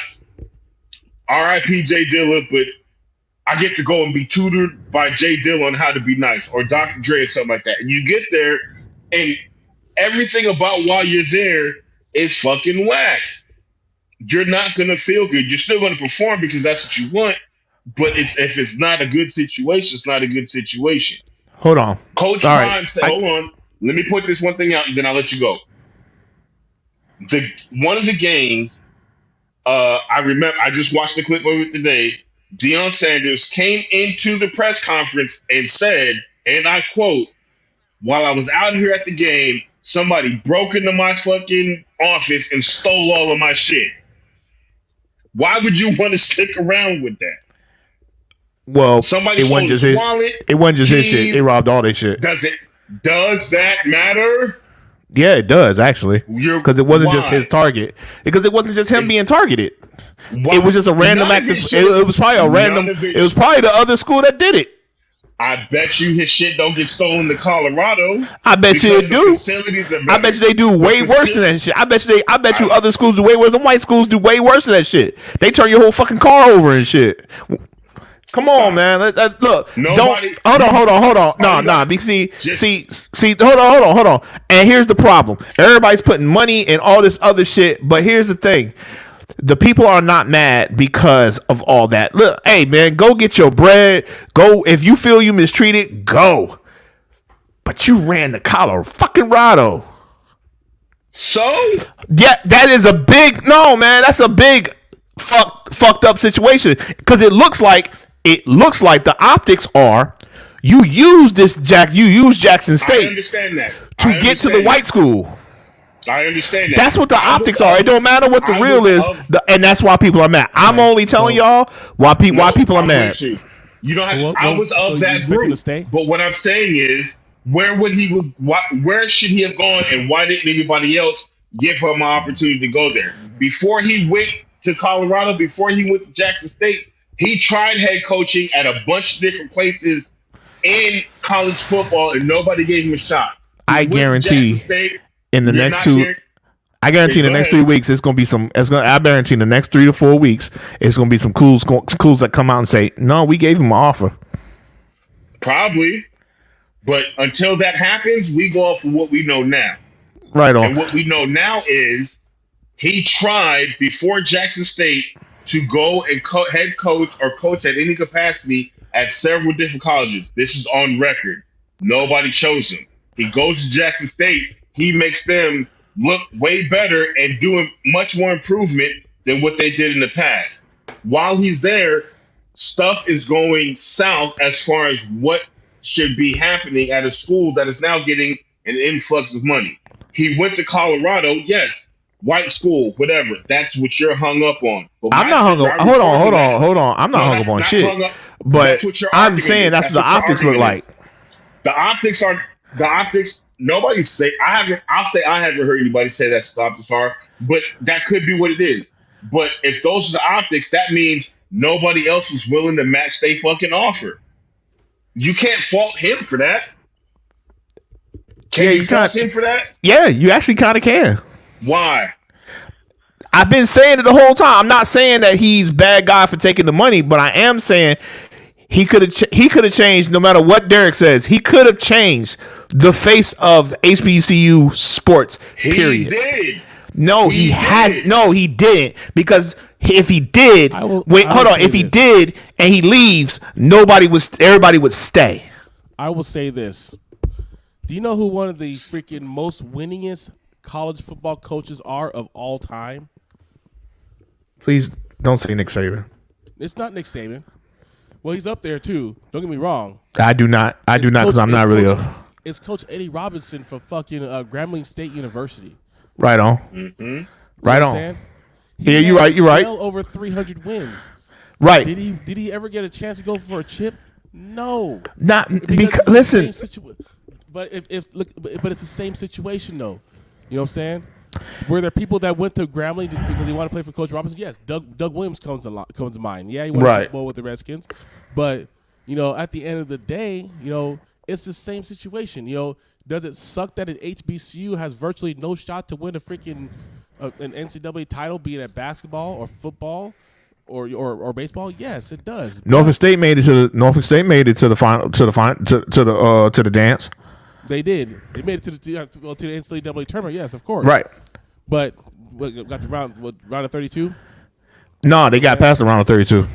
R.I.P. Jay Dilla, but I get to go and be tutored by Jay Dilla on how to be nice or Dr. Dre or something like that. And you get there and everything about while you're there is fucking whack. You're not going to feel good. You're still going to perform because that's what you want. But if it's not a good situation, it's not a good situation. Hold on. Coach All Prime said, hold on, let me put this one thing out and then I'll let you go. One of the games, I remember, I just watched the clip of it today. Deion Sanders came into the press conference and said, and I quote, while I was out here at the game, somebody broke into my fucking office and stole all of my shit. Why would you want to stick around with that? Well, Somebody it wasn't just his. wallet. It wasn't just his shit. keys. They robbed all their shit. Does that matter? Yeah, it does actually. Because it wasn't just Why? his target. Because it wasn't just him being targeted. Why? It was just a random None act. of Of, his it, shit- it was probably a none random. of it- It was probably the other school that did it. I bet you his shit don't get stolen to Colorado. I bet you because it the do. facilities are I bet you they do way worse than that shit. I bet you other schools do way worse. Them white schools do way worse than that shit. They turn your whole fucking car over and shit. Come on, man. Look, Nobody- don't hold on. No. See, hold on. And here's the problem. Everybody's putting money and all this other shit, but here's the thing. The people are not mad because of all that. Look, hey man, go get your bread. Go if you feel you mistreated, go. But you ran the Colorado. So Yeah, that is a big no, man. That's a big fucked up situation because it looks like the optics are you use Jackson I State understand that. to get to the white school. I understand that. That's what the I optics was are. of- It don't matter what the I real was is, of- and that's why people are mad. I'm only telling y'all why people are I'm mad. with you. You don't have. So what- I was so of you that expect him group. to stay? But what I'm saying is, where should he have gone, and why didn't anybody else give him an opportunity to go there before he went to Colorado? Before he went to Jackson State, he tried head coaching at a bunch of different places in college football, and nobody gave him a shot. He I went to guarantee Jackson State, in the you're next not two. here. I guarantee in the Go next ahead. 3 weeks it's gonna be some. I guarantee in the next 3 to 4 weeks it's gonna be some cools that come out and say, no, we gave him an offer. Probably, but until that happens, we go off of what we know now. Right And on. what we know now is he tried before Jackson State to go and head coach or coach at any capacity at several different colleges. This is on record. Nobody chose him. He goes to Jackson State. He makes them look way better and doing much more improvement than what they did in the past. While he's there, stuff is going south as far as what should be happening at a school that is now getting an influx of money. He went to Colorado, yes, white school, whatever. That's what you're hung up on. But I'm my not hung thing- up. I Hold reported that- on. I'm not No, hung that's up on not shit. hung up. But That's what your I'm argument saying is. that's what the your optics look argument like. is. The optics are the optics. Nobody say I'll say I haven't heard anybody say that's what the optics are, but that could be what it is. But if those are the optics, that means nobody else was willing to match their fucking offer. You can't fault him for that. Can Yeah, you you fault can't- him for that? Yeah, you actually kind of can. Why? I've been saying it the whole time. I'm not saying that he's bad guy for taking the money, but I am saying he could have changed. No matter what Derek says, he could have changed the face of HBCU sports. Period. He did. No, He did. he didn't. Because if he did, I will hold on. say If he this. did and he leaves, everybody would stay. I will say this. Do you know who one of the freaking most winningest college football coaches are of all time? Please don't say Nick Saban. It's not Nick Saban. Well, he's up there too. Don't get me wrong. I do not because I'm not really It's Coach Eddie Robinson from fucking Grambling State University. right on. Mm-hmm. You know Right what I'm on. saying? Yeah, He you're had right. You're right. well over 300 wins. Right. Did he ever get a chance to go for a chip? No. Not Because because it's the listen. same but but it's the same situation though. You know what I'm saying? Were there people that went to Grambling because they want to play for Coach Robinson? Yes, Doug Williams comes to mind. Yeah, he won a Right. Super Bowl with the Redskins, but you know, at the end of the day, you know, it's the same situation. You know, does it suck that an HBCU has virtually no shot to win a freaking an NCAA title, be it at basketball or football or baseball? Yes, it does. Norfolk State made it to the final to the dance. They did. They made it to the NCAA tournament. Yes, of course. Right. But got the round of 32. No, they got past the round of 32.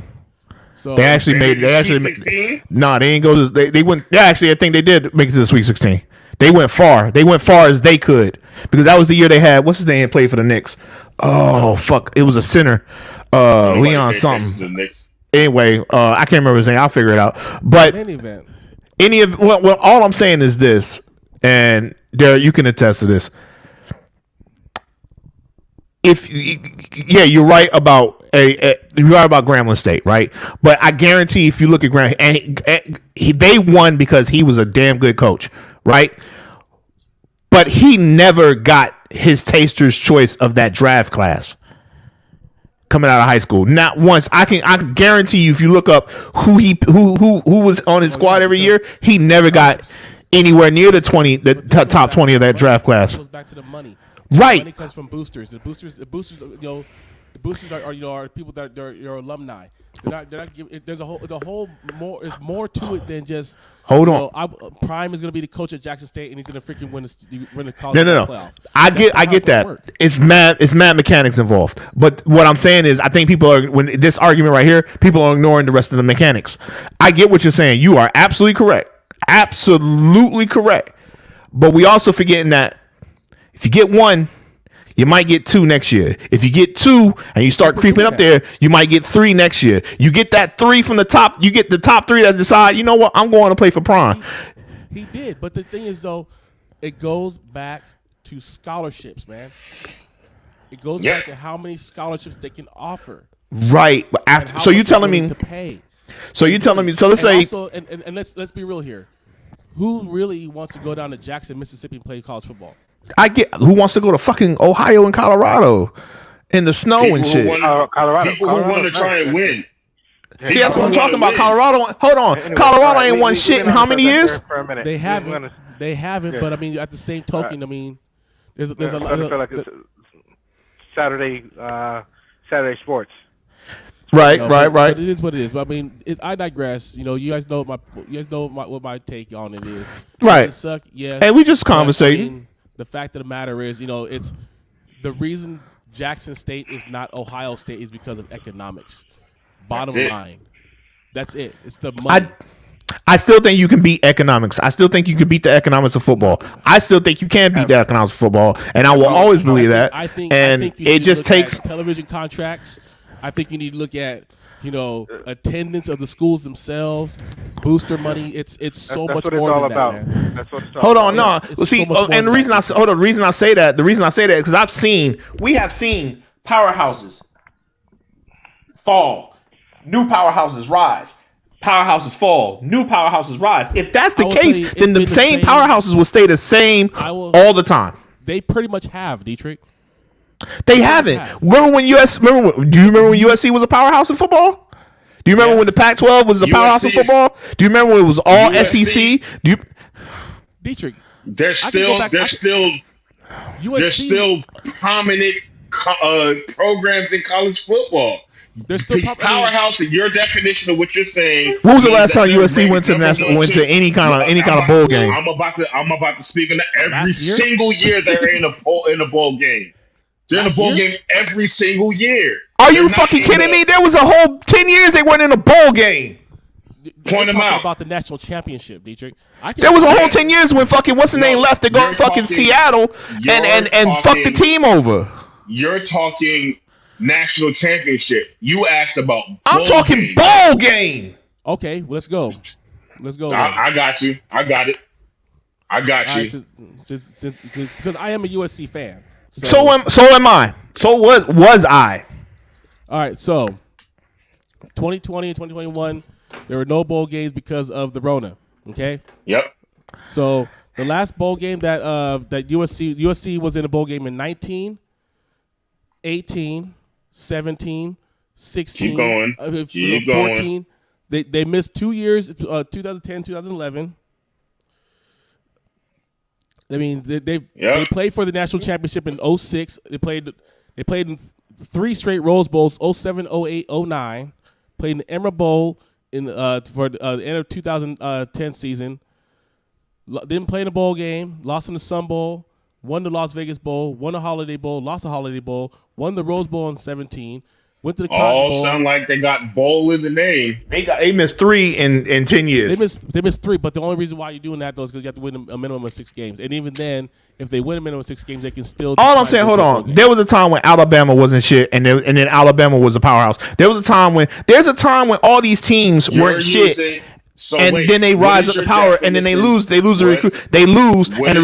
So They actually made. They actually. No, they didn't go to. They went. Yeah, actually, I think they did make it to the Sweet 16. They went far. They went far as they could because that was the year they had. What's his name? Played for the Knicks. Oh fuck! It was a center. Leon something. Anyway, I can't remember his name. I'll figure it out. But in any event, well, all I'm saying is this, and Derek, you can attest to this. You're right about Grambling State, right? But I guarantee if you look at Grambling, and they won because he was a damn good coach, right? But he never got his taster's choice of that draft class coming out of high school. Not once. I can guarantee you if you look up who was on his squad every year, he never got anywhere near the top 20 of that draft class. It goes back to the money. Right. Money comes from boosters. The boosters, the boosters are people that are your alumni. They're not giving. There's There's more to it than just. Hold on. Prime is going to be the coach at Jackson State, and he's going to freaking win the college playoff. I get that. It's mad mechanics involved. But what I'm saying is, I think people are when this argument right here, people are ignoring the rest of the mechanics. I get what you're saying. You are absolutely correct. Absolutely correct. But we also forgetting that. If you get one, you might get two next year. If you get two and you start creeping up there, you might get three next year. You get that three from the top. You get the top three that decide, you know what, I'm going to play for Prime. He did. But the thing is, though, it goes back to scholarships, man. It goes back to how many scholarships they can offer. Right. But after, so you're telling me to pay. So you're telling me. So let's say. Also, and let's be real here. Who really wants to go down to Jackson, Mississippi, and play college football? I get who wants to go to fucking Ohio and Colorado in the snow and shit. Colorado. People who want to try and win. See, that's what I'm talking about. Colorado. Hold on. Anyway, Colorado ain't won shit in how many years? They haven't. They haven't. But I mean, at the same token, I mean, there's a feel like it's Saturday sports. Right. But it is what it is. But I mean, I digress. You guys know what my take on it is. Right. Does it suck? Yes. Hey, we just conversating. I mean, the fact of the matter is, it's the reason Jackson State is not Ohio State is because of economics. Bottom line. That's it. It's the money. I still think you can beat economics. I still think you can beat the economics of football. I still think you can beat the economics of football, and I will always believe that. I think it just takes television contracts. I think you need to look at attendance of the schools themselves, booster money. It's so much more than that, man. That's what it's all Hold on, about. no. It's See, so much and the more reason I say that because we have seen powerhouses fall, new powerhouses rise, powerhouses fall, new powerhouses rise. If that's the case, then the same powerhouses will stay the same all the time. They pretty much have, Dietrich. They haven't. Remember do you remember when USC was a powerhouse in football? Do you remember when the Pac-12 was a powerhouse in football? Do you remember when it was all SEC? Dietrich, There's still prominent programs in college football. There's still powerhouse in your definition of what you're saying. When was the last time USC went to any kind of bowl game? I'm about to speak on that every single year they're in a bowl game. They're in a bowl game every single year. Are you fucking kidding me? There was a whole 10 years they weren't in a bowl game. Point them out. About the national championship, Dietrich. There was a whole 10 years when fucking what's his name left to go fucking Seattle and fuck the team over. You're talking national championship. You asked about I'm talking bowl game. Okay, let's go. I got you. I got it. I got you. Because I am a USC fan. So am I. So was I. All right, so 2020 and 2021, there were no bowl games because of the Rona. Okay. Yep. So the last bowl game that USC was in a bowl game in 19, 18, 17, 16, Keep going. 14. They missed 2 years, 2010, 2011. I mean, they played for the national championship in 06. They played in 3 straight Rose Bowls: 07, 08, 09. Played in the Emerald Bowl for the end of 2010 season. Didn't play in the bowl game. Lost in the Sun Bowl. Won the Las Vegas Bowl. Won the Holiday Bowl. Lost the Holiday Bowl. Won the Rose Bowl in 17. Went to the Cotton Bowl. Sound like they got bowl in the name. They missed 3 in 10 years. They missed 3, but the only reason why you're doing that though is because you have to win a minimum of 6 games. And even then, if they win a minimum of 6 games, they can still. All I'm saying, hold on. There was a time when Alabama wasn't shit, and then Alabama was a powerhouse. There's a time when all these teams weren't shit. Then they rise up to power, and then they lose. They lose and the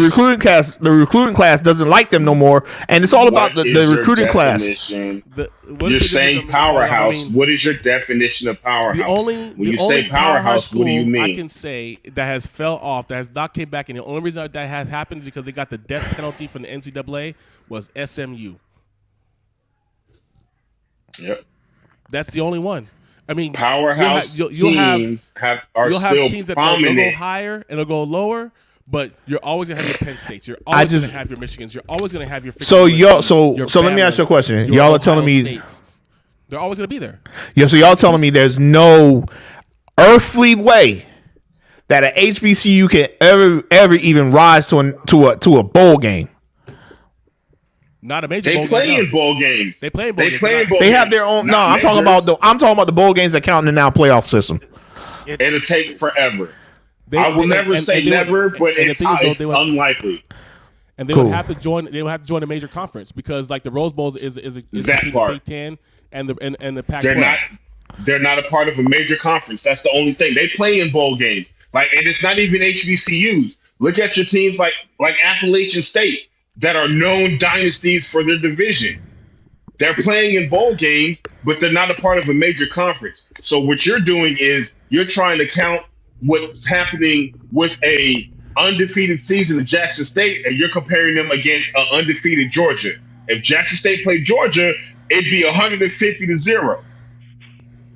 recruiting class doesn't like them no more. And it's all about the recruiting class. You're saying powerhouse. What is your definition of powerhouse? When you say powerhouse, what do you mean? I can say that has fell off, that has not came back, and the only reason that has happened is because they got the death penalty from the NCAA was SMU. Yep, that's the only one. I mean, powerhouse you'll have teams you'll have still teams that prominent. they'll go higher and they'll go lower, but you're always gonna have your Penn States. You're always gonna have your Michigans. You're always gonna have your. So let me ask you a question. Y'all are telling me States. They're always gonna be there. Yeah. So y'all telling me there's no earthly way that an HBCU can ever even rise to a bowl game. Not a major. They play in bowl games. They play in bowl games. They have their own. No, I'm talking about the bowl games that count in the now playoff system. It'll take forever. I will never say never, but it's unlikely. And they would have to join. They would have to join a major conference because, like, the Rose Bowl is between the Big Ten and the Pac-12. They're not a part of a major conference. That's the only thing. They play in bowl games. And it's not even HBCUs. Look at your teams like Appalachian State that are known dynasties for their division. They're playing in bowl games, but they're not a part of a major conference. So what you're doing is you're trying to count what's happening with a undefeated season of Jackson State, and you're comparing them against an undefeated Georgia. If Jackson State played Georgia, it'd be 150-0.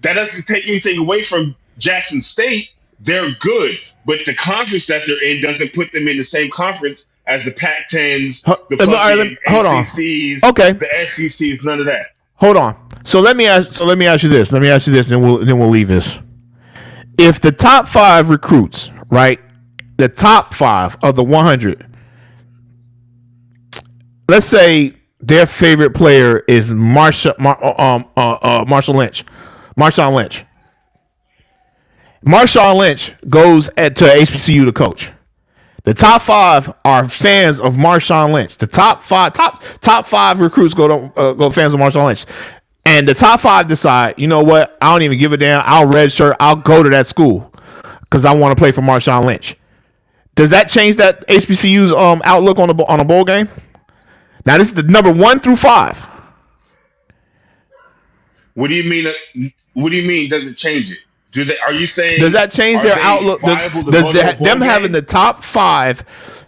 That doesn't take anything away from Jackson State. They're good, but the conference that they're in doesn't put them in the same conference as the Pac-10s, the ACCs, the SECs, none of that. Hold on. So let me ask you this. Then we'll leave this. If the top 5 recruits, right, the top 5 of the 100, let's say their favorite player is Marshawn Lynch. Marshawn Lynch goes to HBCU to coach. The top 5 are fans of Marshawn Lynch. The top five recruits go fans of Marshawn Lynch. And the top 5 decide, you know what? I don't even give a damn. I'll redshirt. I'll go to that school because I want to play for Marshawn Lynch. Does that change that HBCU's outlook on a bowl game? Now this is the number 1 through 5. What do you mean? What do you mean? Does it change it? Are you saying? Does that change their outlook? Does them having the top 5?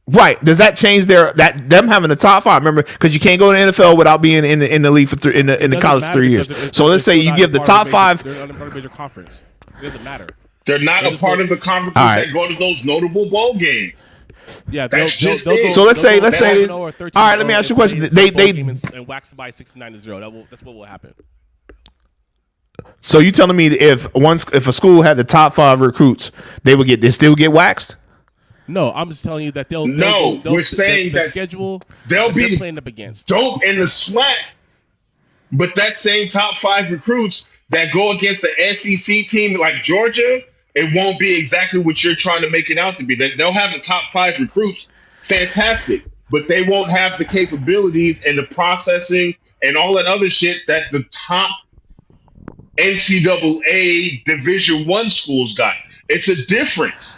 Right. Does that change them having the top 5? Remember, because you can't go to the NFL without being in the league for in the college 3 years. So let's say you give the top 5. They're not a part of a major conference. It doesn't matter. They're not a part of the conferences that go to those notable bowl games. Yeah, they'll go. So let's say. All right, let me ask you a question. They and wax by 69-0. That's what will happen. So you telling me if a school had the top 5 recruits, they still get waxed? No, I'm just telling you that we're saying the that schedule they'll be playing up against dope in the SWAC, but that same top 5 recruits that go against the SEC team like Georgia, it won't be exactly what you're trying to make it out to be. They'll have the top 5 recruits, fantastic, but they won't have the capabilities and the processing and all that other shit that the top NCAA Division I schools got. It's a difference.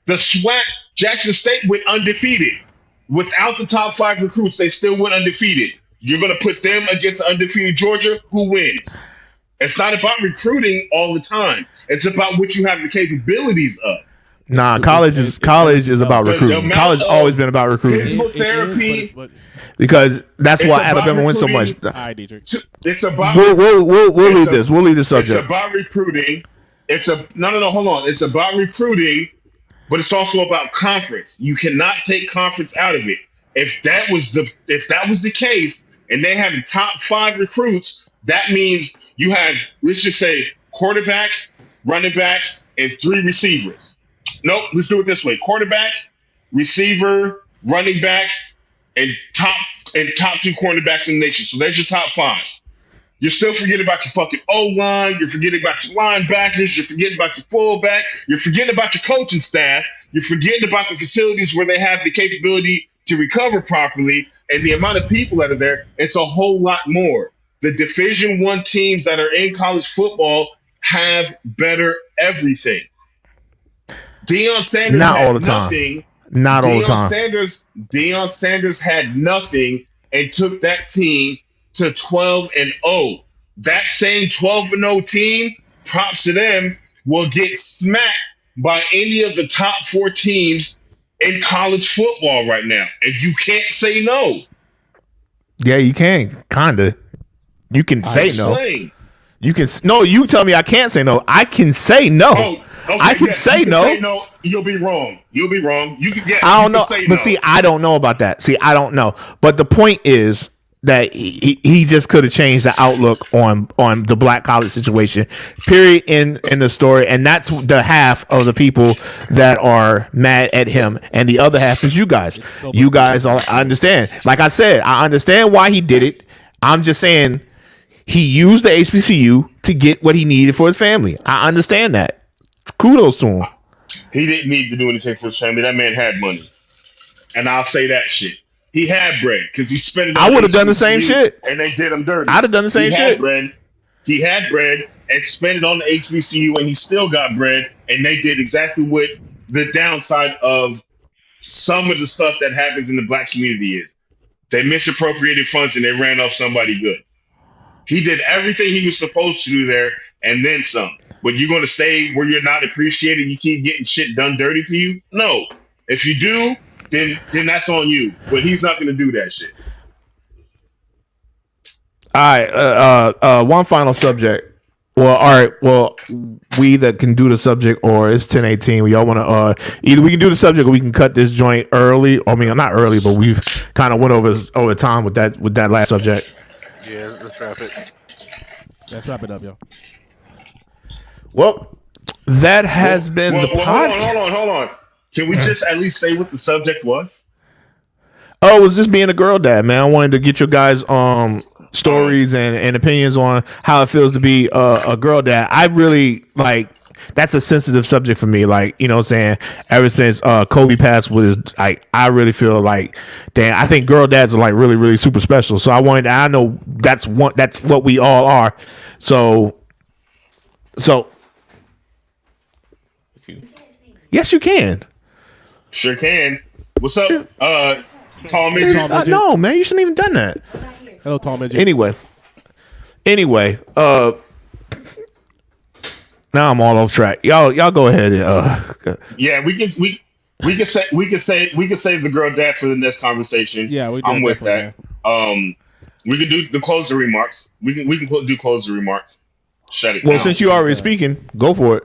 The SWAC, Jackson State went undefeated. Without the top 5 recruits, they still went undefeated. You're going to put them against undefeated Georgia? Who wins? It's not about recruiting all the time. It's about what you have the capabilities of. Nah, college is about recruiting. College has always been about recruiting. Physical therapy. Because that's why Alabama wins so much. It's about. We'll leave this. We'll leave this subject. It's about recruiting. No. Hold on. It's about recruiting, but it's also about conference. You cannot take conference out of it. If that was the case, and they had the top 5 recruits, that means you had, let's just say, quarterback, running back, and 3 receivers. Nope, let's do it this way: quarterback, receiver, running back, and top 2 cornerbacks in the nation. So there's your top 5. You're still forgetting about your fucking O-line. You're forgetting about your linebackers. You're forgetting about your fullback. You're forgetting about your coaching staff. You're forgetting about the facilities where they have the capability to recover properly, and the amount of people that are there. It's a whole lot more. The Division I teams that are in college football have better everything. Deion Sanders Not had all the time. nothing. Not all the time. Deion Sanders had nothing and took that team to 12-0. That same 12-0 team, props to them, will get smacked by any of the top 4 teams in college football right now. And you can't say no. Yeah, you can, kinda. You can say no. Explain. You can no. You tell me I can't say no. I can say no. Oh, okay, I can yes, say you can no. Say no. You'll be wrong. You can. Yeah, I don't you can know, say but no. see, I don't know about that. See, I don't know. But the point is that he just could have changed the outlook on the black college situation. Period. In the story, and that's the half of the people that are mad at him, and the other half is you guys. You guys are. I understand. Like I said, I understand why he did it. I'm just saying he used the HBCU to get what he needed for his family. I understand that. Kudos to him. He didn't need to do anything for his family. That man had money. And I'll say that shit. He had bread because he spent it on I would have done the HBCU, same shit. And they did him dirty. I'd have done the same shit. He had bread and spent it on the HBCU, and he still got bread. And they did exactly what the downside of some of the stuff that happens in the black community is. They misappropriated funds and they ran off somebody good. He did everything he was supposed to do there and then some. But you're going to stay where you're not appreciated? You keep getting shit done dirty to you? No. If you do, then that's on you. But he's not going to do that shit. All right. One final subject. Well, all right. Well, we that can do the subject, or it's 10:18. We all want to either we can do the subject, or we can cut this joint early. I mean, not early, but we've kind of went over time with that last subject. Yeah, let's wrap it. Let's wrap it up, yo. Well, that has been the podcast. Hold on. Can we just at least say what the subject was? Oh, it was just being a girl dad, man. I wanted to get your guys' stories and opinions on how it feels to be a girl dad. I really that's a sensitive subject for me. Like, you know what I'm saying? Ever since Kobe passed, I really feel like, damn, I think girl dads are like really, really super special. So I know that's what we all are. So yes, you can. Sure can. What's up, tall midget? No, man, you shouldn't even done that. Hello, tall midget. Anyway, now I'm all off track. Y'all go ahead. Yeah, we can save the girl dad for the next conversation. Yeah, I'm with that. We can do the closing remarks. We can do closing remarks. Shut it. Well, down. since you already speaking, go for it.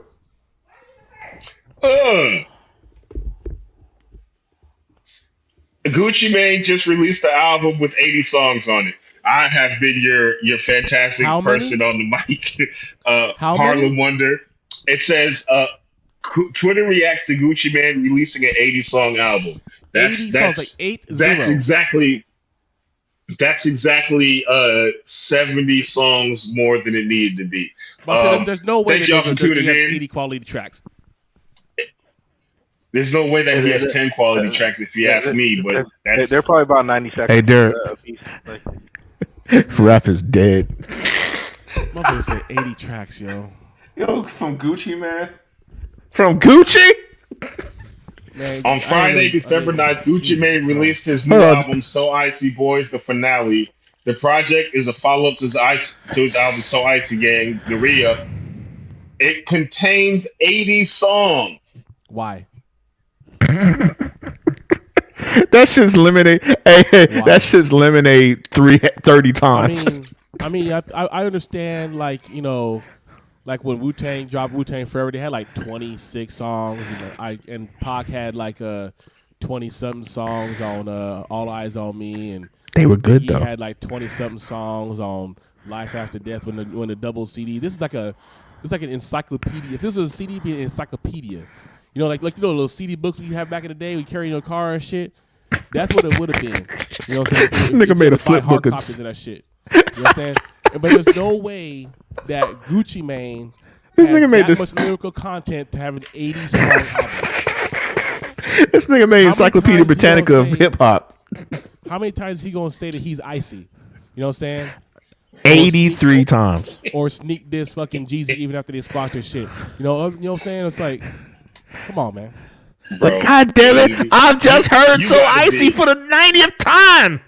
Gucci Mane just released the album with 80 songs on it. I have been your fantastic person on the mic. Harlem Wonder. It says Twitter reacts to Gucci Mane releasing an 80-song album. 80 songs, like 80. That's exactly 70 songs more than it needed to be. There's no way that there's 80 quality tracks. There's no way that he has 10 quality tracks, if you ask me. But they're probably about 90 seconds. Hey, Derek. Rap is dead. Motherfucker said 80 tracks, yo. Yo, from Gucci, man. From Gucci? Man, on Friday, December 9th, Gucci Mane released his new album, So Icy Boys, the finale. The project is a follow-up to his album, So Icy Gang, Naria. It contains 80 songs. Why? That shit's lemonade. Hey, that shit's lemonade 30 times. I mean, I understand, like, you know, like when Wu-Tang dropped Wu-Tang Forever, they had like 26 songs, and Pac had like 20 something songs on All Eyes on Me, and They were good he though. had like 20 something songs on Life After Death when the double CD. It's like an encyclopedia. If this was a CD, it'd be an encyclopedia. You know, like little CD books we have back in the day we carry in your car and shit. That's what it would have been. You know what I'm saying? This If nigga you made had a to buy flip hard book. copies of that shit. You know what I'm saying? But there's no way that Gucci Mane This has nigga made that this. much lyrical content to have an 80 song album. This nigga made How Encyclopedia many times Britannica you of gonna say- hip hop. How many times is he gonna say that he's icy? You know what I'm saying? 83 times. Or sneak this fucking Jeezy even after they squash their shit. You know what I'm saying? It's like, come on, man. Bro, Like, God damn it! I've just heard you So gotta Icy be- for the 90th time.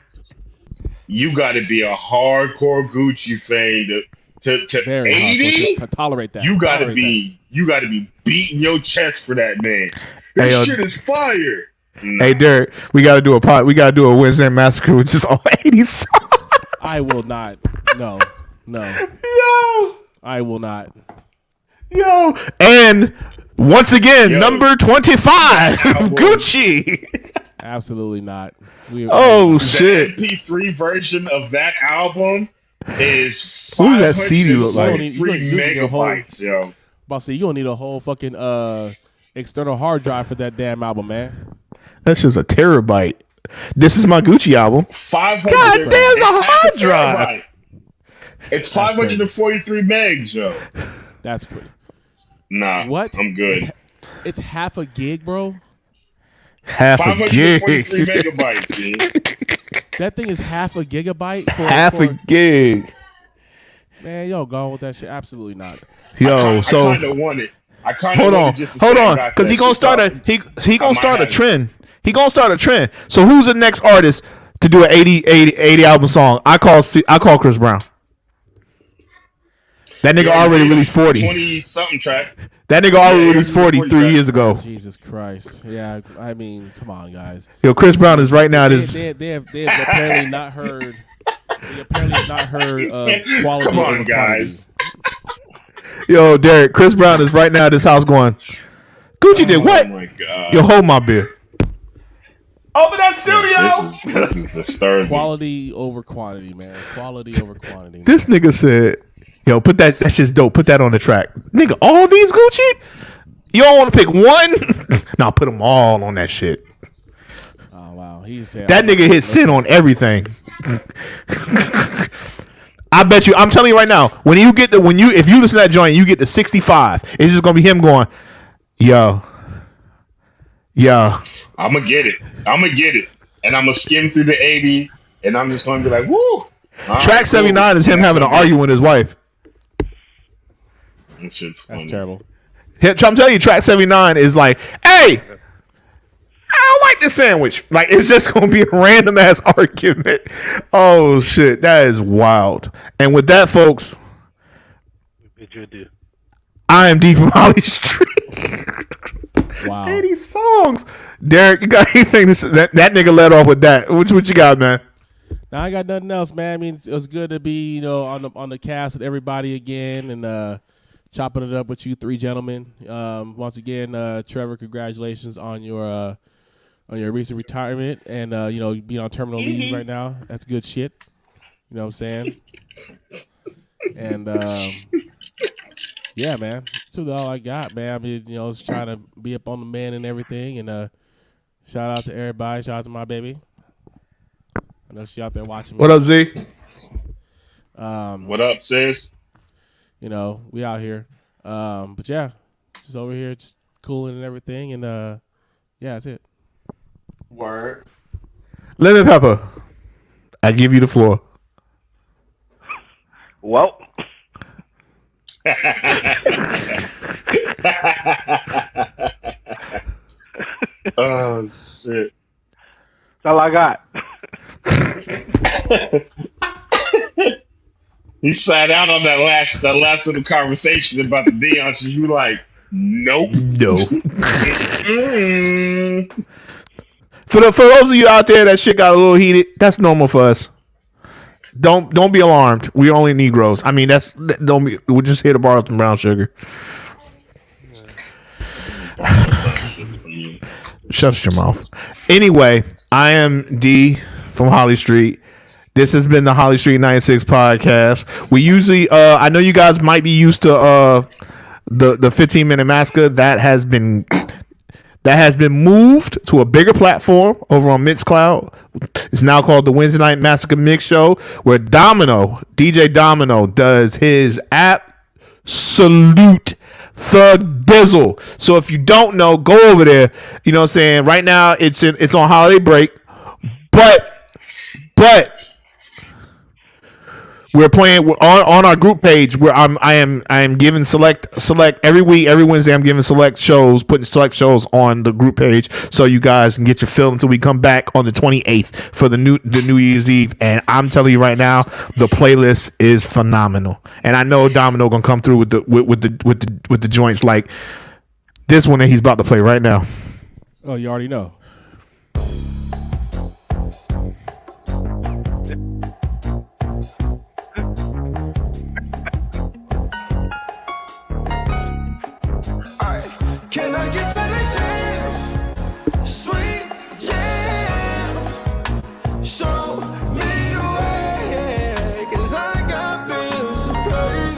you got to be a hardcore Gucci fan to Very 80. hard to tolerate that. You got to Tolerate be beating your chest for that man. This Hey, shit is fire. Nah. Hey Derek, we gotta do a pot. We gotta do a Wednesday Massacre with just all 80s songs. that. I will not. No. Yo, I will not. yo, and once again, Yo. number 25, Album. Gucci. Absolutely not. Oh The shit! MP3 version of that album is What does that CD look like? 523 You need a whole- megabytes, yo. Bossy, you gonna need a whole fucking external hard drive for that damn album, man. That's just a terabyte. This is my Gucci album. 500. God damn, it's a half hard drive. terabyte. It's 543 megs, yo. That's crazy. Nah, What? I'm good. It's half a gig, bro. Half a gig. 543 megabytes, dude. That thing is half a gigabyte. Half a gig. Man, yo, go on with that shit. Absolutely not. Yo, I so kind of want it. I kind of hold want on, it just to hold say I on, got because that he gonna shit start off. he gonna might start a have it. trend. He gonna start a trend. So who's the next artist to do an 80 album song? I call Chris Brown. That nigga Yeah, already he released 40. 20 something track. That nigga already Yeah, released he released 40 40 3 years ago. Jesus Christ. Yeah, I mean, come on, guys. Yo, Chris Brown is right now They, this. they have apparently not heard. They apparently have not heard of quality Come on, over guys. Yo, Derek, Chris Brown is right now at this house going, Gucci did what? Oh my god. Yo, hold my beer. Open that studio. This is disturbing. Quality over quantity, man. Quality over quantity. Man. This nigga said, yo, that's just dope. Put that on the track. Nigga, all these Gucci? You don't want to pick one? Nah, put them all on that shit. Oh wow, he said That nigga hit sin on everything. I bet you, I'm telling you right now, if you listen to that joint, you get to 65. It's just gonna be him going, yo. I'm gonna get it. And I'm gonna skim through the 80, and I'm just gonna be like, woo. All Track right, 79 is him That's having an okay. argument with his wife. That shit's that's funny. terrible. I'm telling you, track 79 is like, hey, I don't like this sandwich. Like, it's just going to be a random ass argument. Oh, shit. That is wild. And with that, folks, Bid you adieu. I am D from Holly Street. Wow. 80 songs. Derek, you got anything to say? That nigga led off with that. What you got, man? Now I got nothing else, man. I mean, it was good to be, on the cast with everybody again and chopping it up with you three gentlemen. Once again, Trevor, congratulations on your recent retirement and being on terminal leave right now. That's good shit. You know what I'm saying? And yeah, man, that's all I got, man. I mean, just trying to be up on the man and everything. And shout out to everybody. Shout out to my baby. I know she out there watching me. What up, Z? What up, sis? We out here. But yeah, just over here, just cooling and everything. And yeah, that's it. Word. Lemon Pepper, I give you the floor. Well, Oh shit. that's all I got. You sat out on that last little conversation about the Dion. So you were like, nope. No. Mm. For those of you out there that shit got a little heated, that's normal for us. Don't be alarmed. We're only Negroes. I mean, we'll just here to borrow some brown sugar. Shut your mouth. Anyway, I am D from Holly Street. This has been the Holly Street 96 podcast. We usually, I know you guys might be used to the 15-minute massacre that has been moved to a bigger platform over on Mixcloud. It's now called the Wednesday Night Massacre Mix Show, where DJ Domino, does his absolute thug dizzle. So if you don't know, go over there. You know what I'm saying? Right now it's on holiday break, but we're playing on our group page where I am giving select every week, every Wednesday. I'm giving putting select shows on the group page so you guys can get your fill until we come back on the 28th for the New Year's Eve. And I'm telling you right now, the playlist is phenomenal. And I know Domino gonna come through with the joints like this one that he's about to play right now. Oh, you already know. Can I get to the yams? Sweet yams. Show me the way, 'cause I got bills to pay.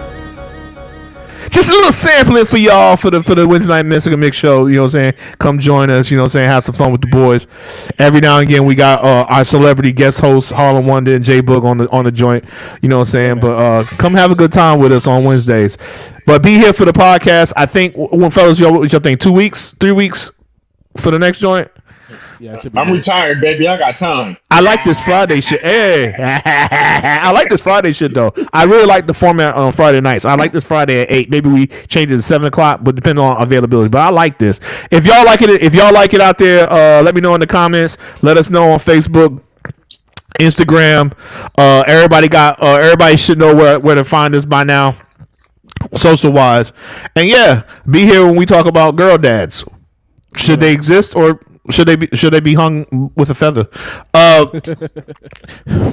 Just a little sampling for y'all for the Wednesday Night Massacre Mix Show. You know what I'm saying? Come join us. You know what I'm saying? Have some fun with the boys. Every now and again, we got our celebrity guest hosts, Harlem Wonder and J Boog on the joint. You know what I'm saying? But come have a good time with us on Wednesdays. But be here for the podcast. I think, fellas, y'all think 2 weeks, 3 weeks for the next joint? Yeah, it should be I'm good. retired, baby. I got time. I like this Friday shit. Hey, I like this Friday shit though. I really like the format on Friday nights. I like this Friday at 8. Maybe we change it to 7 o'clock, but depending on availability. But I like this. If y'all like it out there, let me know in the comments. Let us know on Facebook, Instagram. Everybody should know where to find us by now, social wise. And yeah, be here when we talk about girl dads. Should they exist or should they be hung with a feather?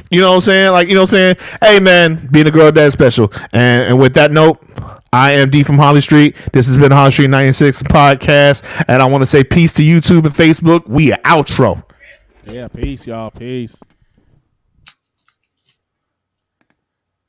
You know what I'm saying? Like, you know what I'm saying? Hey man, being a girl dad special. And with that note, I am D from Holly Street. This has been the Holly Street 96 podcast. And I want to say peace to YouTube and Facebook. We are outro. Yeah, peace, y'all. Peace.